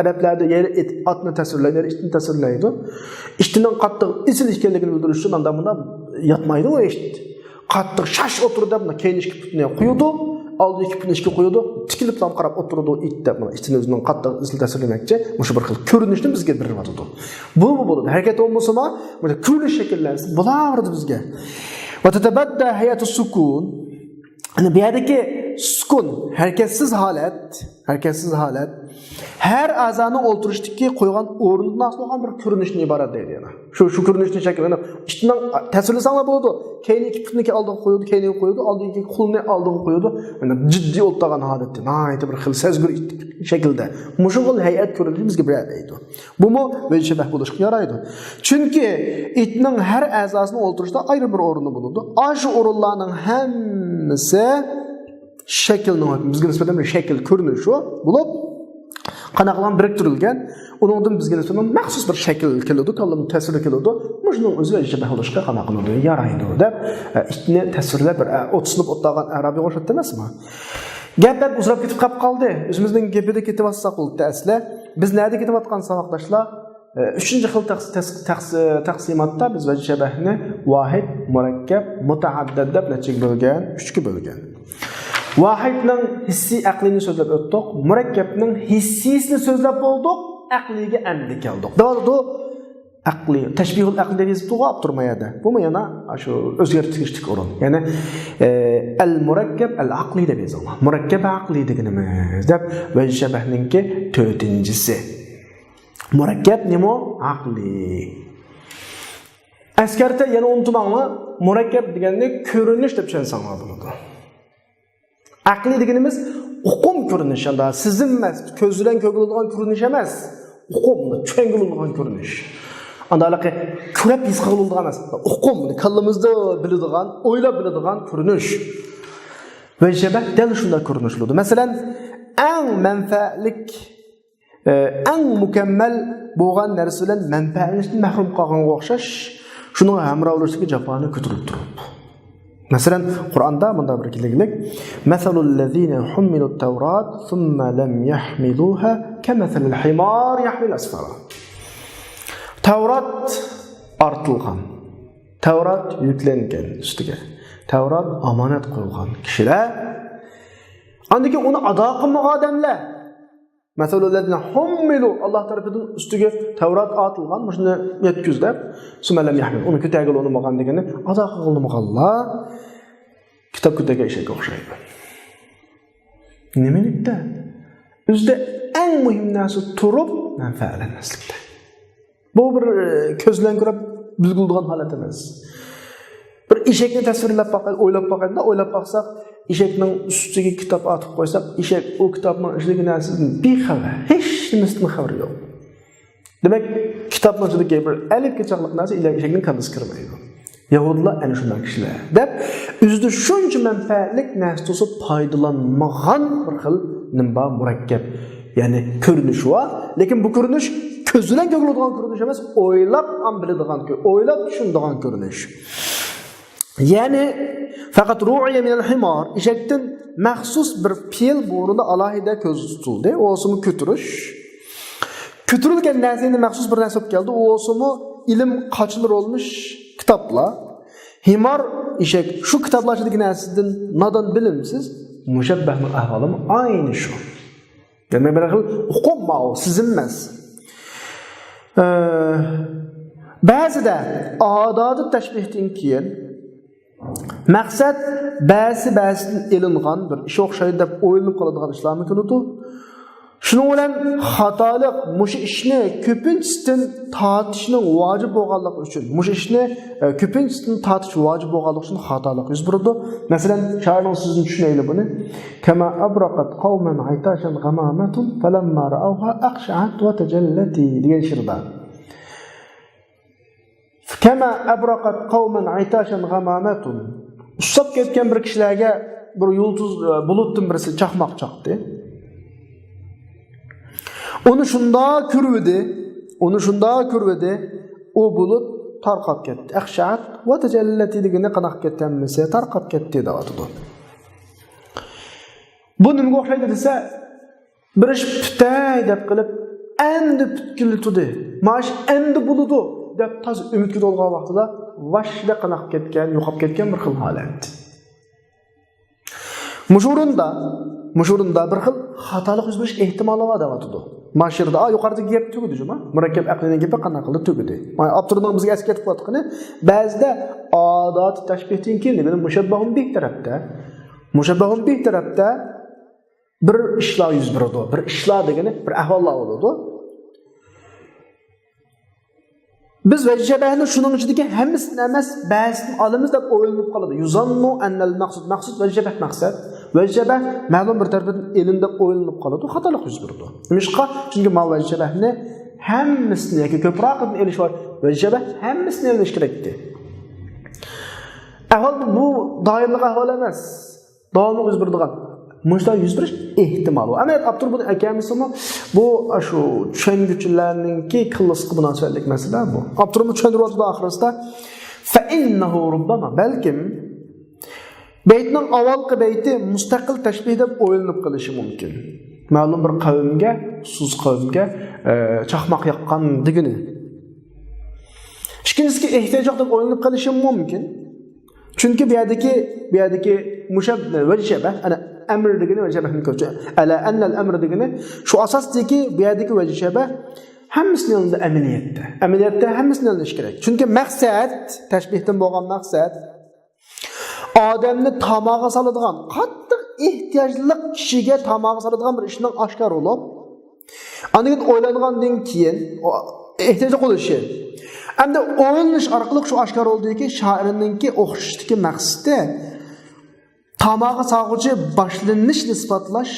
Araplarda yeri atni tasvirlaydi, ishni tasvirlaydi. Ishtining qattiq isil ekanligini bildirish uchun anda bunda yatmaydi o ish. Qattiq shash o'tirdi, buni keyin ikki putni qo'ydi, oldi ikki putni ishga qo'ydi, tikilib ham qarab o'tirdi it deb buni ishni o'zining qattiq isil tasvirlamoqchi, o'sha bir xil ko'rinishni bizga beryapti. Bu bo'ladi. Harakat bo'lmasa, mana ko'rinish shakllansa bo'lardi bizga. Va tatabadda hayatu sukun. Ana bu yerdagi sukun, harakatsiz holat her a'zoni o'ltirishdagi qo'ygan o'rnidan aslogan bir ko'rinishni iborat deydi yana. Shu ko'rinishni shakllanib, ishdan tasvirlasanglar bo'ladi. Keyin ikki putni oldiga qo'ydi, keyin qo'ydi, oldiga ikki qo'lni oldiga qo'ydi. Mana jiddiy o'ltagan holatda, aytib bir xil sezgir shaklda. Mushug'ul hay'at ko'rinishi bizga beradi. Bu mo vajibah bo'lishga yaraydi. Chunki itning har a'zosini o'ltirishda ayri bir o'rni bo'ladi. Shu o'rinlarning hammasi shaklni bizga nisbatan bir shakl ko'rinishi bo'lib qanaqalan biriktirilgan, uningdan bizga nisbatan maxsus bir shakl keladi, kallamni ta'siri keladi. Mushuning o'zi vajibah bo'lishga qanaqalanadi, yaraydi deb ishni tasvirlab bir o'tsinib o'tgan arabiy o'shatdi emasmi? Gaplar uzrab ketib qoldi. O'zimizning gapida ketyapsak bo'ldi asli. Biz nerede ketayotgan saboqdoshlar 3-chi xil taqsimotda biz vajibahni vahid, murakkab, mutaaddid deb necha bo'lgan, 3 ga bo'lgan. Vahidning hissiy aqlini so'zlab o'tdik, murakkabning hissisini so'zlab bo'ldik, aqliga endi keldik. Doğru aqli, tashbihul aql deb yozib turmaydi. Bu yana shu o'zgartirishlik o'rin. Ya'ni al-murakkab al-aqli deb yozilgan. Murakkab aqli deganimiz deb vajibahninki 4-inchisi. Murakkab nima? Aqli. Askarda yana unutmanglar, murakkab deganda ko'rinish deb tushunsangiz bo'ladi. Aqli deganimiz uqum ko'rinish, anda sizin emas, ko'zdan ko'riladigan ko'rinish emas. Uqumni tushuniladigan ko'rinish. Andalaqi ko'rib his qiladigan emas. Uqum, kallamizda biladigan, o'ylab biladigan ko'rinish. Va jabah dal shunday ko'rinishlar. Masalan, eng manfaatlik eng mükemmel bo'lgan narsa bilan manfaatlanishdan mahrum qolganga o'xshash, shuning hamrohligidagi jafoni ko'tarib turib. Masalan, Qur'onda bunda bir kelganlik: "Masalul ladzina hummilut tawrat thumma lam yahmiluha kamasalil himar yahmil asfara." Tavrat artilgan. Tavrat yüklengen üstüge. Tavrat amanet koyulgan kişiler. Andaki onu ada qilmagan odamlar. Masalulladina hummilu Allah tarafından üstüge Tavrat atılgan, şunu yetkizlep, sumelam yahmil. Onu kütagil olmagan degeni ada qilmaganlar kitap kütege işe o'xshaydi. Nimelikda? Bizde en muhim narsa turib manfaatlanmaslikda. Bu bir közlen ko'rib bilgildigan holat emas. Bir eshakni tasvirlab baqib, o'ylab baqsak, eshakning ustiga kitob atib qo'ysak, eshak o kitobning ichidagi narsadan bexabar, hech nimasidan xabari yo'q. Demak, kitobning ichidagi bir alifga chaqliq narsa eshakning kallasiga kirmaydi. Yahudlar ana shunday kishilar. Deb, o'zida shuncha manfaatlik narsa to'sib foydalanmagan bir xil nimba murakkab, ya'ni ko'rinish va, lekin bu ko'rinish ko'zdan ko'riladigan ko'rinish emas, o'ylab ham biladigan, o'ylab tushunadigan ko'rinish. Ya'ni faqat ru'ya min al-himar, eshakdan maxsus bir fe'l bo'rida alohida ko'z tutildi. O o'simi ko'tirish. Ko'tirilgan narsani maxsus bir narsa bo'lib keldi. O o'simi ilm qochilar olmuş kitoblar. Himar eshak shu kitoblar ichidagi narsadan nodon bilimsiz mushabbahning ahvoli ayni shu. Demak, bir xil uqumma, sizilmas. Ba'zida ododiy tashbihdan keyin maqsad ba'zidan elingan bir ish o'xshaydi deb o'ylanib qoladigan ishlar mumkin edi. Shuning bilan xatolik mush ishni ko'pinchisidan tortishning vojib bo'lganligi uchun, mush ishni ko'pinchisidan tortish vojib bo'lganligi uchun xatolik yuz berdi. Masalan, shoirning so'zini tushunaylik buni. Kama abraqat qawman aytashan gamamatun falamma ra'awha aqsha'at wa tajallati degan she'rda. Kama abraqat qawman aytashan gamamatun. Usab ketgan bir kishilarga bir yulduz bulutdan birisi chaqmoq chaqdi. Onu şunda kürvedi, o bulut tarqab ketdi. Aqsha'at va tajallati degani qanaq ketganmisa tarqab ketdi deyapti. Bu nimaga o'xshaydi desa, bir ish putay deb qilib, endi putkili tudi. Mash endi buludu deb taz umidga to'lgan vaqtida vashda qanaq ketgan, yo'qolib ketgan bir xil holat. Mushurunda bir xil xatolik yuz berish ehtimoli bor deyapti. Mashirda yuqoridagi gap tugudi juma. Murakkab aqlining gapi qanaqa qilib tugudi. Mana Abdurrahmon bizga eslatib qo'yatqani, ba'zida odat tashbihdan keyin degani mushabbahun bih tarafda bir ishlar yuz beradi. Bir ishlar degani bir ahvollar bo'ladi. Biz vajibahni shuning ichidagi hammasini emas, ba'zini olamiz deb o'ylanib qoladi. Yuzannu annal maqsud vajibah maqsad. Vajibah ma'lum bir tarafdan elinde o'ylanib qoladi, xatolik yuz beradi. Nimishqa? Chunki vajibahni hammasini yoki ko'proq elish var. Vajibah hammasini elish kerakdi. Ahvol bu doimlik ahvol emas. Davomli yuz beradigan. Mushlar yuz berish ehtimoli. Amayat Abdurrahmon akamizmi bu shu tushunguchilarningki qillisqi munosabatlik masala bu. Abdurrahmon tushuntirib oxirida fa innahu rubbama balkim Beytning avvalgi beyti mustaqil tashbih deb o'ylanib qilishi mumkin. Ma'lum bir qavmga, xusus qavmga chaqmoq yoqqan degini. Ikkinchisi ehtiyoj deb o'ylanib qilishi mumkin. Chunki bu yerdagi mushabbah vajibah, ana amr degani vajibahning ko'chi. Ala anna al-amr degani shu asosdagi bu yerdagi vajibah hammasini o'zida amaliyotda. Amaliyotda hammasini o'zlash kerak. Chunki maqsad, tashbihdan bo'lgan maqsad odamni tamog'iga soladigan, qattiq ehtiyojli kishiga tamog'iga soladigan bir ishning oshkor bo'lib, aniq o'ylangandan keyin ehtiyoj bo'lishi. Endi o'ylanish orqali shu oshkor bo'ldiki, shoirningki o'xshishdagi maqsadi tamog'iga solg'uchi boshlanishni isbotlash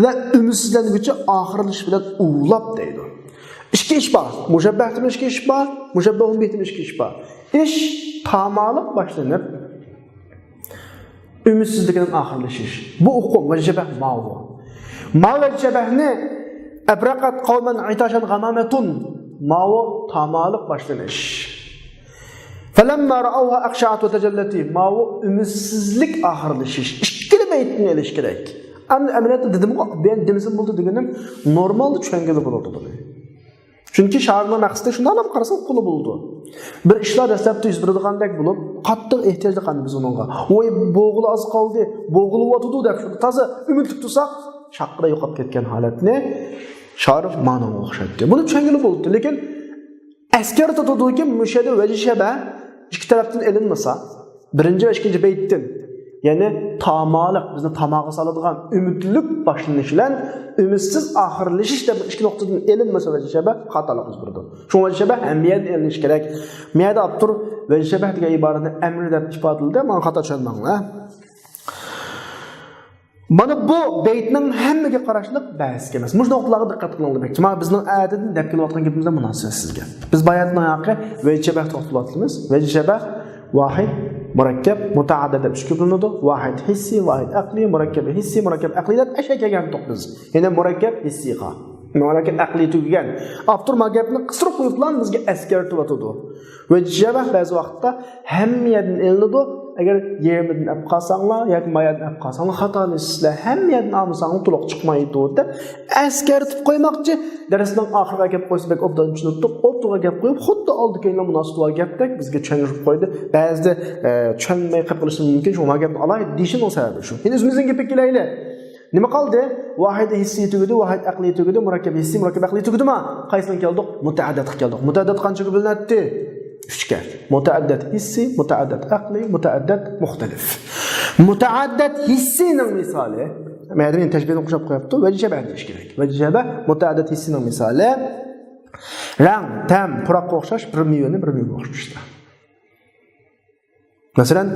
va umidsizlanguchi oxirlash bilan ulab deydi. Ikki ish bor. Mushabbahdan ikki ish bor, mushabbahun bihdan ikki ish bor. Ish tamog'iga boshlanib ümidsizlikten ahırlaşış. Bu uqum vecibah ma'vu. Ma vecibahni Abraqat qawman itashan gamamatun mavu tamalık başlanış. Falamma ra'awha aqsha'at wa tajallati mavu ümitsizlik ahırlışış. İşkili beytini eliş gerek. Ameliyatda dedim ben demisim buldu degenim normal çöngeli bulurdu bunu. Çünkü şartına maqsadi şundan ham qarasa puli buldu. Bir ishlar dastlabda yuz beradigandak bo'lib, qattiq ehtiyojli qanday biz unga. Oy bo'g'ili az qoldi, bo'g'ilib o'tdi deb shuni toza umidli tutsak, shaqira yo'qolib ketgan holatni Sharif ma'noga o'xshatdi. Buni tushungili bo'ldi, lekin askar tutadiki mushada vajishaba ikki tarafdan elinmasa, birinchi va ikkinchi baytdan yani tamalik bizni tamağa saladigan umidlik başlanış bilan umidsiz ahirlashish deb ikki nuqtadan elinmasa vajishaba xatolik yuz berdi. Shu vajishaba hamiyat elinish kerak. Miyada abtur vajishaba degan iboratni amr deb ifodaldi, men xato tushunmanglar. Mana bu beytning hammaga qarashliq bahs emas. Mush nuqtalarga diqqat qilinglar. Mana bizning ayatdan deb kelayotgan gapimizda munosib sizga. Biz bayatning haqqi vajishaba to'xtalyapmiz. Vajishaba vahid murakkab mutaaddid deb ishga bo'linadi. Vahid hissi, vahid aqli, murakkab hissi, murakkab aqli deb ashakagan to'qbiz. Yana murakkab hissiga, murakkab aqli tugagan. Avtor magapni qistirib qo'yiblar bizga askartib Ve cevap ba'zi vaqtda hammadan elinadi. Agar yerdan olib qolsanglar yoki mayadan olib qolsanglar xatoni sizlar hammadan olmasanglar to'liq chiqmaydi deb askartib qo'ymoqchi. Darsning oxiriga kelib qo'ysa bek obdan tushunib, o'rtaga gap qo'yib, xuddi oldiga munosib gapdek bizga tushuntirib qo'ydi. Ba'zida tushunmay qolib qolishi mumkin. Shu magapni olay deyishning sababi shu. Endi o'zimizning gapga kelaylik. Nima qoldi? Vahid hissi tugudi, vahid aqli tugudi, murakkab hissi, murakkab aqli tugudimi? Qaysidan keldik? Mutaaddidga keldik. Mutaaddid qanchaga bo'linadi? 3 ga. Mutaaddid hissi, mutaaddid aqli, mutaaddid muxtalif. Mutaaddid hissining misoli, madaniy tashbihni qo'shib qo'yapti, vajishaba deyish kerak. Vajishaba mutaaddid hissining misoli rang, tam, puroqqa o'xshash bir mevani bir mevaga o'xshatishdi. Masalan,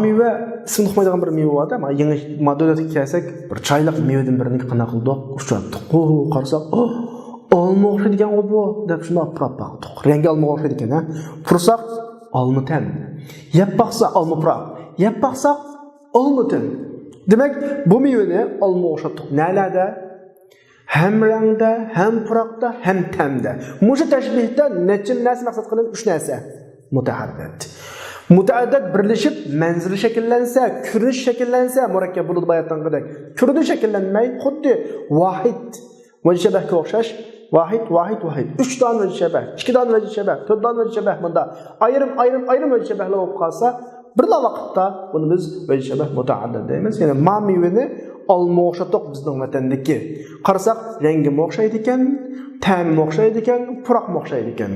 meva ism qo'yadigan bir meva bor-da, mana yangi modelga kelsak, bir chayliq mevadan birini qana qildik, uchratdik. Qarasak, olma o'xshaydigan bu deb shuni olib baqdik. Rangi olma o'xshaydi ekan, ha. Pursak olma tan. Yeb baqsa olma puroq. Yeb baqsa olma tan. Demak, bu mevani olma o'xshatdik. Nalarda? Hem rangda, hem puroqda, hem tamda. Mushu tashbihda necha narsa maqsad qilinib 3 narsa. Mutaaddid. Mutaaddid birlashib manzili shakllansa, ko'rinish shakllansa, murakkab bo'ladi bayatdan qadar. Ko'rinish shakllanmay, xuddi vahid vajishabahga o'xshash, vahid. 3 don vajishabah, 2 don vajishabah, 4 don vajishabah bunda ayrim vajishabahlar bo'lib qolsa, bir vaqtda buni biz vajishabah mutaaddid deymiz. Ya'ni mevani olma o'xshatib bizning vatandagi. Qarasak, rangi o'xshaydi ekan, ta'mi o'xshaydi ekan, puroq o'xshaydi ekan.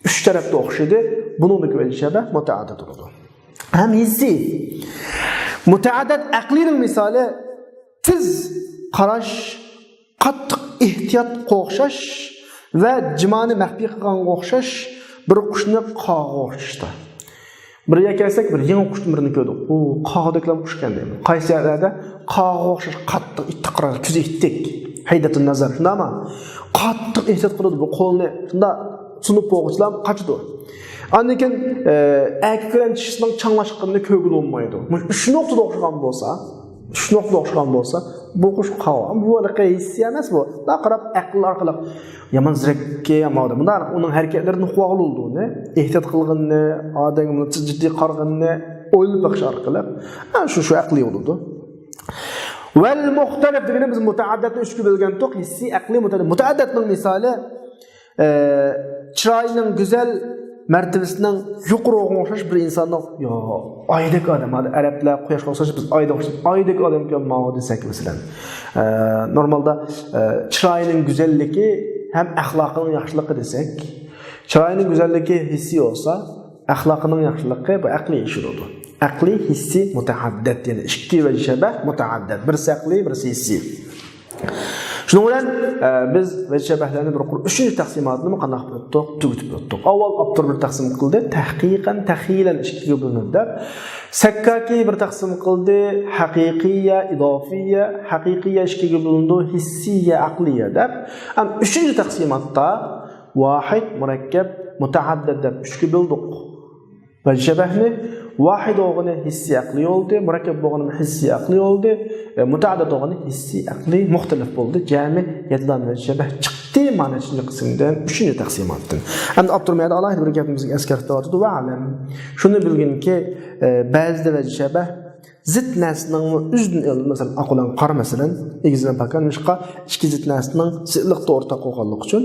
3 tarafda o'xshaydi. Buningdagi vajishabah mutaaddid bo'ladi. Ham hissi. Mutaaddid aqlining misoli tiz qarash, qattiq ehtiyot qo'xshash va jimoni maxfiy qilganga o'xshash bir qushni qog'iga o'xshashdi. Biriga kelsak, bir yangi qushni birini ko'rdik. U qog'ideklar qush ekan deymiz. Qaysi yerlarda qog'iga o'xshash qattiq ittiqrar, ko'zi ittik. Haydatun nazar, shundami? Qattiq ehtiyot qiladi bu qo'lni. Shunda sunib qo'g'ishlar qachdi. Andan erkaklar tishning changlashqanini ko'gil olmaydi. Shu nuqtada o'xshagan bo'lsa, bu qush qog'i. Bu aniq hissi emas bu. Da qarab aql orqali yomon zirakka yomadi. Bunda uning harakatlarini qo'g'il oldi, ehtiyot qilganini, odamni jiddiy qarg'anini o'ylab baqish orqali shu aqli bo'ldi. Val muxtalif deganimiz mutaaddidni 3 ga bo'lgan to'q hissi, aqli, mutaaddidning misoli chiroyining go'zal martabasining yuqoriga o'xshash bir insonning yo oydek odam, arablar quyoshga o'xshash biz oydek odamga ma'no desak masalan. Normalda chiroyining go'zalligi ham axloqining yaxshiligi desak, chiroyining go'zalligi hissi bo'lsa, axloqining yaxshiligi bu aqliy ish bo'ladi. Aqli, hissi, mutaaddid, ya'ni ikki vajishabah mutaaddid, bir aqli, bir hissi. Shuning bilan biz vajishabahlarni bir 3 taqsimotni qanday qilib tugatib o'tdik. Avval Abdur bir taqsim qildi, tahqiqan, taxilan ikkiga bo'linadi. Sakkaki bir taqsim qildi, haqiqiyya, idofiyya, haqiqiyya ikkiga bo'lindi, hissiyya, aqliyya deb. Ham 3-chi taqsimotda vahid, murakkab, mutaaddid deb 3 ga bo'ldik. Vajishabahni vahid o'g'ini hissiy aqliy bo'ldi, murakkab o'g'ini hissiy aqliy bo'ldi, mutaaddid o'g'ini hissiy aqliy muxtalif bo'ldi. Jami yadlan va shabah chiqdi mana shu qismdan 3-chi taqsimotdan. Endi Abdurmayda alohida bir gapimizga eskartib o'tdi va alam. Shuni bilginki, ba'zida va shabah zid narsaning o'zidan masalan aqlan qara masalan egizdan bakanishqa ikki zid narsaning zidlikda o'rtaq bo'lganligi uchun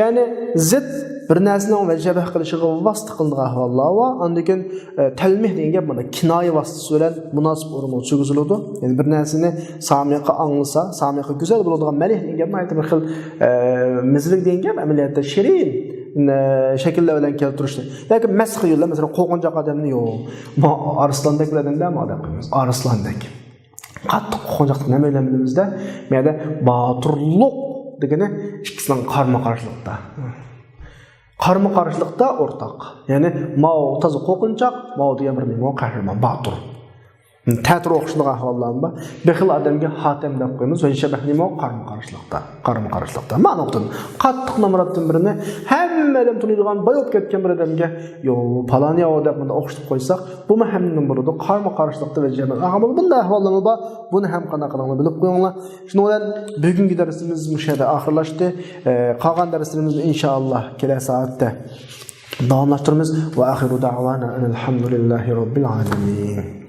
ya'ni zid bir narsaning vajabah qilishiga vosita qilingan ahvollar va undan talmih degan gap mana kinoya vositasi bilan munosib o'ringa tushiziladi. Ya'ni bir narsani samiqa anglasa, samiqa go'zal bo'ladigan malih degan gapni aytib bir xil mizlik degan gap amaliyotda shirin şekilde bilen keltirishdi. Lekin masx yo'llar, masalan, qo'rqinchoq odamni yo'q. Ma Arslandek biladanda ham odam qilamiz. Arslandek. Qattiq qo'rqinchoq nima bilamizda? Menda boturluq degani ikkisining qarama-qarshilikda. Qarama-qarshilikda o'rtaq. Ya'ni ma toza qo'rqinchoq, ma degan bir nima qahramon, botur. Ta'tir o'qishliq ahvollarmi? Bexil odamga xotim deb qo'yamiz va shabah nima qarama-qarshilikda. Ma'no o'qdim. Qattiq namoratdan birini hammadan tunaydigan boyib ketgan bir odamga yo falon yo deb buni o'qishib qo'ysak, bu hammaning birida qarama-qarshilikda va shabah. Ahvol bunday ahvollarmi bor? Buni ham qanaqaligini bilib qo'yinglar. Shuning bilan bugungi darsimiz mushada oxirlashdi. Qolgan darslarimizni inshaalloh kelasi soatda davomlashtiramiz. Va axiru da'vana alhamdulillahi robbil alamin.